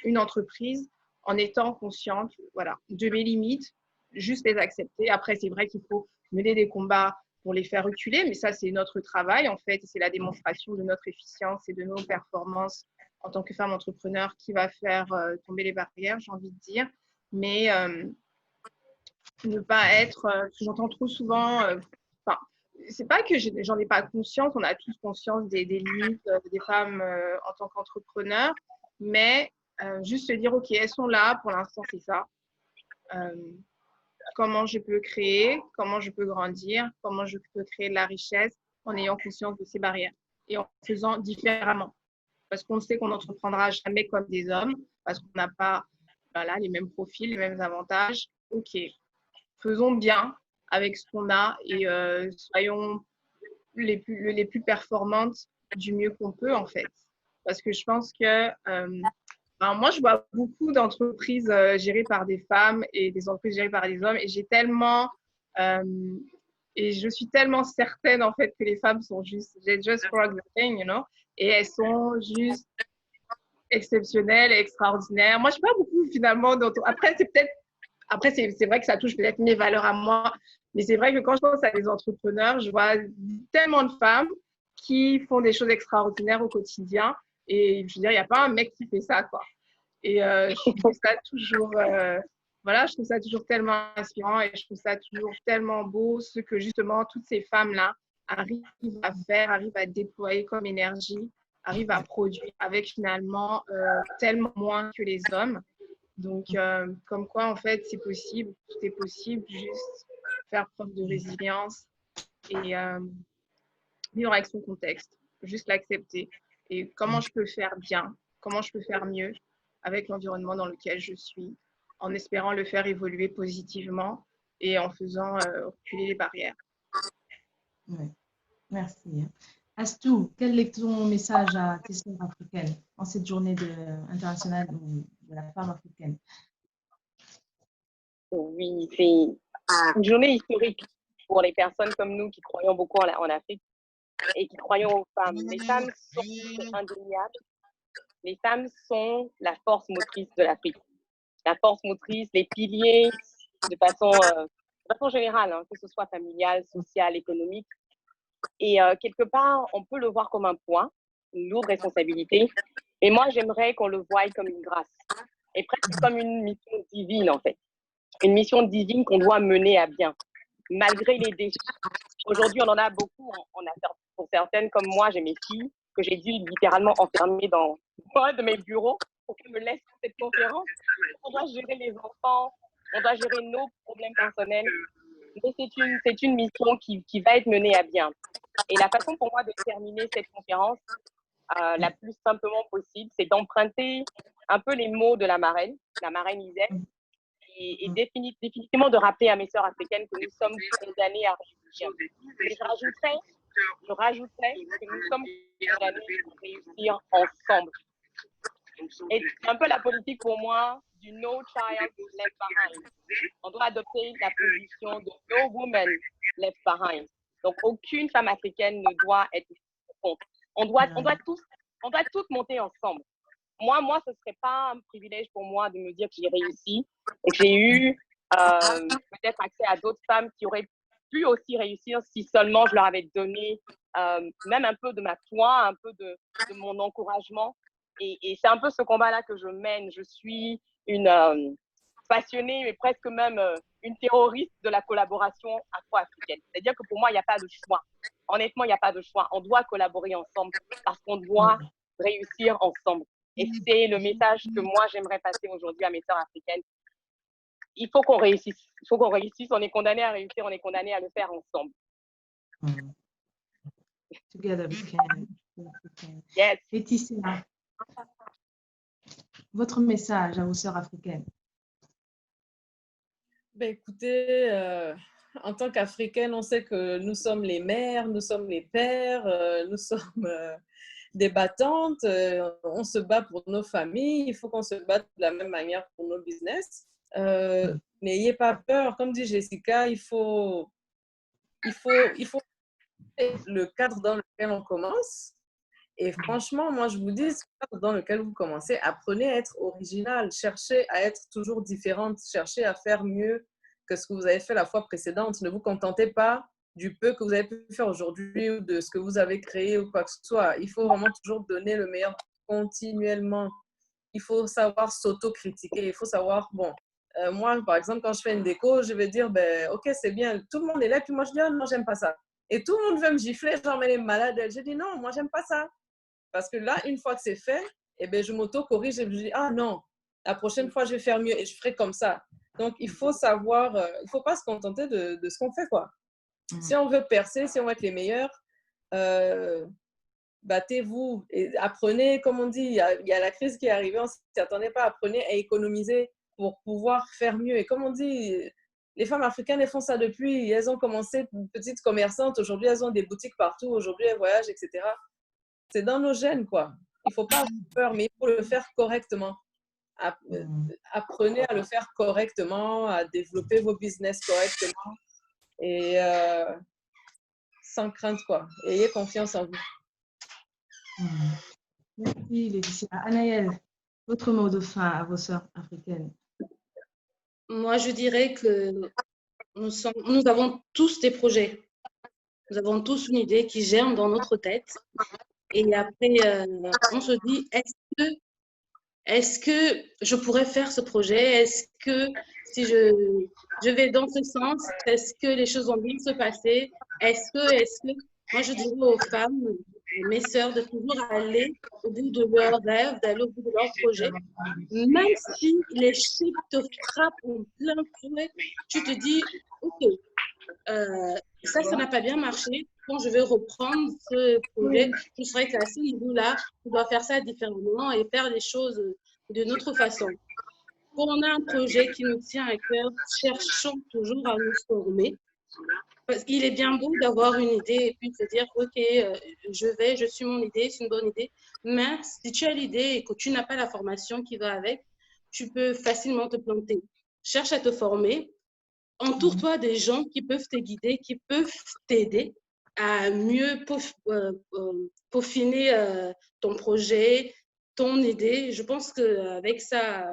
une entreprise en étant consciente, voilà, de mes limites, juste les accepter. Après, c'est vrai qu'il faut mener des combats pour les faire reculer, mais ça, c'est notre travail, en fait, c'est la démonstration de notre efficience et de nos performances en tant que femme entrepreneur qui va faire tomber les barrières, j'ai envie de dire. Mais ne pas être, j'entends trop souvent, c'est pas que j'en ai pas conscience, on a tous conscience des limites des femmes en tant qu'entrepreneurs, mais juste se dire, OK, elles sont là, pour l'instant, c'est ça. Comment je peux créer, comment je peux grandir, comment je peux créer de la richesse en ayant conscience de ces barrières et en faisant différemment. Parce qu'on sait qu'on n'entreprendra jamais comme des hommes, parce qu'on n'a pas les mêmes profils, les mêmes avantages. OK, faisons bien avec ce qu'on a et soyons les plus performantes du mieux qu'on peut, en fait. Parce que je pense que moi, je vois beaucoup d'entreprises gérées par des femmes et des entreprises gérées par des hommes et et je suis tellement certaine, en fait, que les femmes sont juste, they just rock the thing, you know, et elles sont juste exceptionnelles, extraordinaires. Moi, je ne sais pas beaucoup, finalement, après, c'est vrai que ça touche peut-être mes valeurs à moi, mais c'est vrai que quand je pense à des entrepreneurs, je vois tellement de femmes qui font des choses extraordinaires au quotidien. Et je veux dire, il n'y a pas un mec qui fait ça, quoi. Et je trouve ça toujours, je trouve ça toujours tellement inspirant et je trouve ça toujours tellement beau ce que justement toutes ces femmes-là arrivent à faire, arrivent à déployer comme énergie, arrivent à produire avec finalement tellement moins que les hommes. Donc, comme quoi, en fait, c'est possible, tout est possible, juste faire preuve de résilience et vivre avec son contexte, juste l'accepter. Et comment je peux faire bien, comment je peux faire mieux avec l'environnement dans lequel je suis, en espérant le faire évoluer positivement et en faisant reculer les barrières. Oui, merci. Astou, quel est ton message à tes sœurs africaines en cette journée internationale de la femme africaine? Oui, c'est une journée historique pour les personnes comme nous qui croyons beaucoup en Afrique et qui croyons aux femmes. Les femmes sont indéniables. Les femmes sont la force motrice de l'Afrique. La force motrice, les piliers de façon générale, hein, que ce soit familiale, sociale, économique. Et quelque part, on peut le voir comme un poids, une lourde responsabilité, Et moi, j'aimerais qu'on le voie comme une grâce et presque comme une mission divine, en fait. Une mission divine qu'on doit mener à bien, malgré les défis. Aujourd'hui, on en a beaucoup. Pour certaines, comme moi, j'ai mes filles que j'ai dû littéralement enfermer dans un de mes bureaux pour qu'elles me laissent cette conférence. On doit gérer les enfants, on doit gérer nos problèmes personnels. Mais c'est une mission qui va être menée à bien. Et la façon pour moi de terminer cette conférence la plus simplement possible, c'est d'emprunter un peu les mots de la marraine Isette, et définitivement de rappeler à mes sœurs africaines que nous sommes condamnées à réussir. Et je rajouterais que nous sommes condamnés à réussir ensemble. Et c'est un peu la politique pour moi du No Child Left Behind. On doit adopter la position de No Woman Left Behind. Donc, aucune femme africaine ne doit être contre. On doit toutes monter ensemble. Moi, ce ne serait pas un privilège pour moi de me dire que j'ai réussi et que j'ai eu peut-être accès à d'autres femmes qui auraient pu aussi réussir si seulement je leur avais donné même un peu de ma foi, un peu de mon encouragement. Et c'est un peu ce combat-là que je mène. Je suis une passionnée, mais presque même une terroriste de la collaboration afro-africaine. C'est-à-dire que pour moi, il n'y a pas de choix. Honnêtement, il n'y a pas de choix. On doit collaborer ensemble parce qu'on doit réussir ensemble. Et c'est le message que moi, j'aimerais passer aujourd'hui à mes sœurs africaines. Il faut qu'on réussisse. Il faut qu'on réussisse. On est condamné à réussir. On est condamné à le faire ensemble. Together we can. Yes. Laetitia, votre message à vos sœurs africaines? Ben, écoutez, en tant qu'Africaines, on sait que nous sommes les mères, nous sommes les pères, nous sommes des battantes, on se bat pour nos familles, il faut qu'on se batte de la même manière pour nos business. N'ayez pas peur, comme dit Jessica, il faut le cadre dans lequel on commence. Et franchement, moi, je vous dis, ce cadre dans lequel vous commencez, apprenez à être original, cherchez à être toujours différente, cherchez à faire mieux que ce que vous avez fait la fois précédente. Ne vous contentez pas du peu que vous avez pu faire aujourd'hui ou de ce que vous avez créé ou quoi que ce soit. Il faut vraiment toujours donner le meilleur continuellement. Il faut savoir s'auto-critiquer. Il faut savoir, bon, moi, par exemple, quand je fais une déco, je vais dire, ben, ok, c'est bien, tout le monde est là, puis moi, je dis, oh, non, j'aime pas ça. Et tout le monde veut me gifler, genre, mais les malades, je dis, non, moi, j'aime pas ça. Parce que là, une fois que c'est fait, eh bien, je m'auto-corrige et je dis, ah non, la prochaine fois, je vais faire mieux et je ferai comme ça. Donc, il faut savoir, il ne faut pas se contenter de ce qu'on fait, quoi. Si on veut percer, si on veut être les meilleurs, battez-vous et apprenez, comme on dit, il y a la crise qui est arrivée, on ne s'y attendait pas, apprenez à économiser pour pouvoir faire mieux. Et comme on dit, les femmes africaines, elles font ça depuis, elles ont commencé petites commerçantes, aujourd'hui, elles ont des boutiques partout, aujourd'hui, elles voyagent, etc. C'est dans nos gènes, quoi. Il ne faut pas avoir peur, mais il faut le faire correctement. Apprenez à le faire correctement, à développer vos business correctement et sans crainte, quoi. Ayez confiance en vous. Merci, Laetitia. Anaëlle, votre mot de fin à vos sœurs africaines? Moi, je dirais que nous avons tous des projets. Nous avons tous une idée qui germe dans notre tête. Et après, on se dit, est-ce que je pourrais faire ce projet? Est-ce que si je vais dans ce sens, est-ce que les choses vont bien se passer? Est-ce que, moi je dirais aux femmes, mes sœurs, de toujours aller au bout de leurs rêves, d'aller au bout de leurs projets. Même si les chiffres te frappent en plein fouet, tu te dis, ok, ça n'a pas bien marché. Quand je vais reprendre ce projet, je saurais qu'à ce niveau-là, je dois faire ça différemment et faire les choses de notre façon. Quand on a un projet qui nous tient à cœur, cherchons toujours à nous former. Parce qu'il est bien beau d'avoir une idée et puis de se dire, ok, je suis mon idée, c'est une bonne idée. Mais si tu as l'idée et que tu n'as pas la formation qui va avec, tu peux facilement te planter. Cherche à te former. Entoure-toi des gens qui peuvent te guider, qui peuvent t'aider à mieux peaufiner ton projet, ton idée. Je pense qu'avec ça,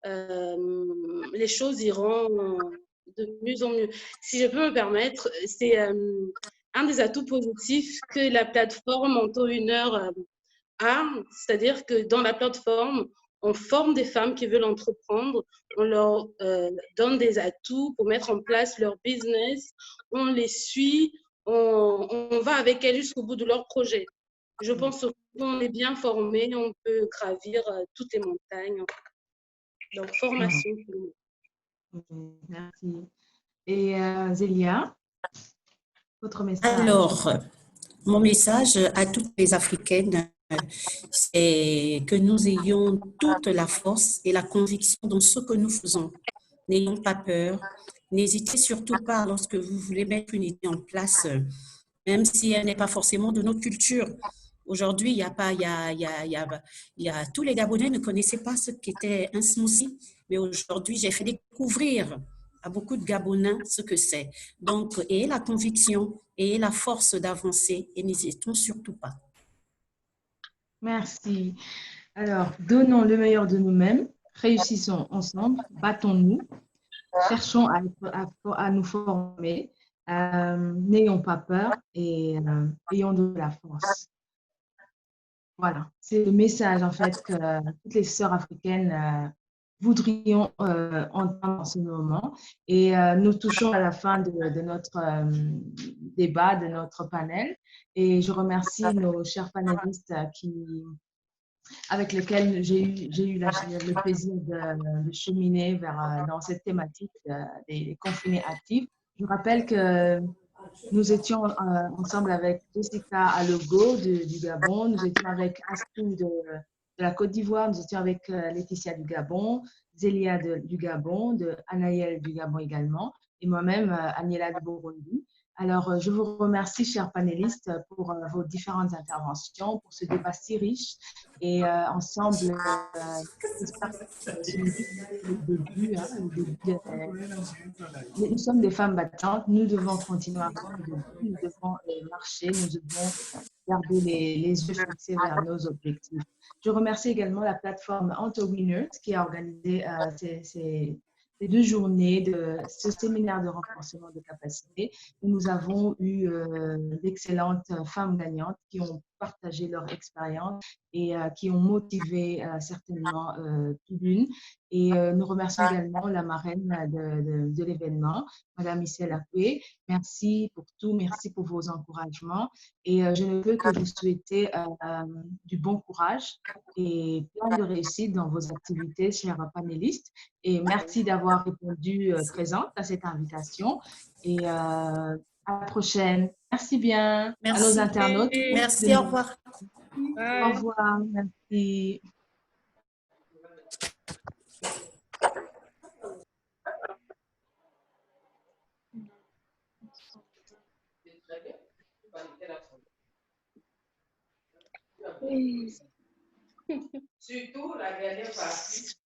les choses iront de mieux en mieux. Si je peux me permettre, c'est un des atouts positifs que la plateforme Manteau 1 heure c'est-à-dire que dans la plateforme, on forme des femmes qui veulent entreprendre, on leur donne des atouts pour mettre en place leur business, on les suit, on va avec elles jusqu'au bout de leur projet. Je pense qu'on est bien formé, on peut gravir toutes les montagnes. Donc, formation pour nous. Merci. Et Zélia, votre message? Alors, mon message à toutes les Africaines, c'est que nous ayons toute la force et la conviction dans ce que nous faisons. N'ayons pas peur. N'hésitez surtout pas lorsque vous voulez mettre une idée en place, même si elle n'est pas forcément de notre culture. Aujourd'hui, il y a pas, tous les Gabonais ne connaissaient pas ce qu'était un smoothie, mais aujourd'hui, j'ai fait découvrir à beaucoup de Gabonais ce que c'est. Donc, ayez la conviction, ayez la force d'avancer et n'hésitons surtout pas. Merci. Alors, donnons le meilleur de nous-mêmes, réussissons ensemble, battons-nous, cherchons à nous former, n'ayons pas peur et ayons de la force. Voilà, c'est le message en fait que toutes les sœurs africaines voudrions entendre en ce moment. Et nous touchons à la fin de notre débat, de notre panel. Et je remercie nos chers panélistes avec lesquels j'ai eu le plaisir de cheminer dans cette thématique des confinés actifs. Je rappelle que nous étions ensemble avec Jessica Alogo du Gabon, nous étions avec Astou de la Côte d'Ivoire, nous étions avec Laetitia du Gabon, Zélia du Gabon, de Anaël du Gabon également, et moi-même, Aniela du Burundi. Alors, je vous remercie, chers panélistes, pour vos différentes interventions, pour ce débat si riche. Et ensemble, j'espère que ce n'est juste le début, hein, le début nous sommes des femmes battantes, nous devons continuer à rester debout, nous devons marcher, nous devons garder les yeux fixés vers nos objectifs. Je remercie également la plateforme Winners qui a organisé ces 2 journées de ce séminaire de renforcement de capacité. Nous avons eu d'excellentes femmes gagnantes qui ont partagé leur expérience et qui ont motivé certainement tout d'une. Et nous remercions également la marraine de l'événement, Madame Michel Apé. Merci pour tout, merci pour vos encouragements. Et je ne peux que vous souhaiter du bon courage et plein de réussite dans vos activités, chers panélistes. Et merci d'avoir répondu présente à cette invitation. Et à la prochaine. Merci bien à nos internautes. Merci, au revoir. Au revoir, merci. Surtout la dernière partie.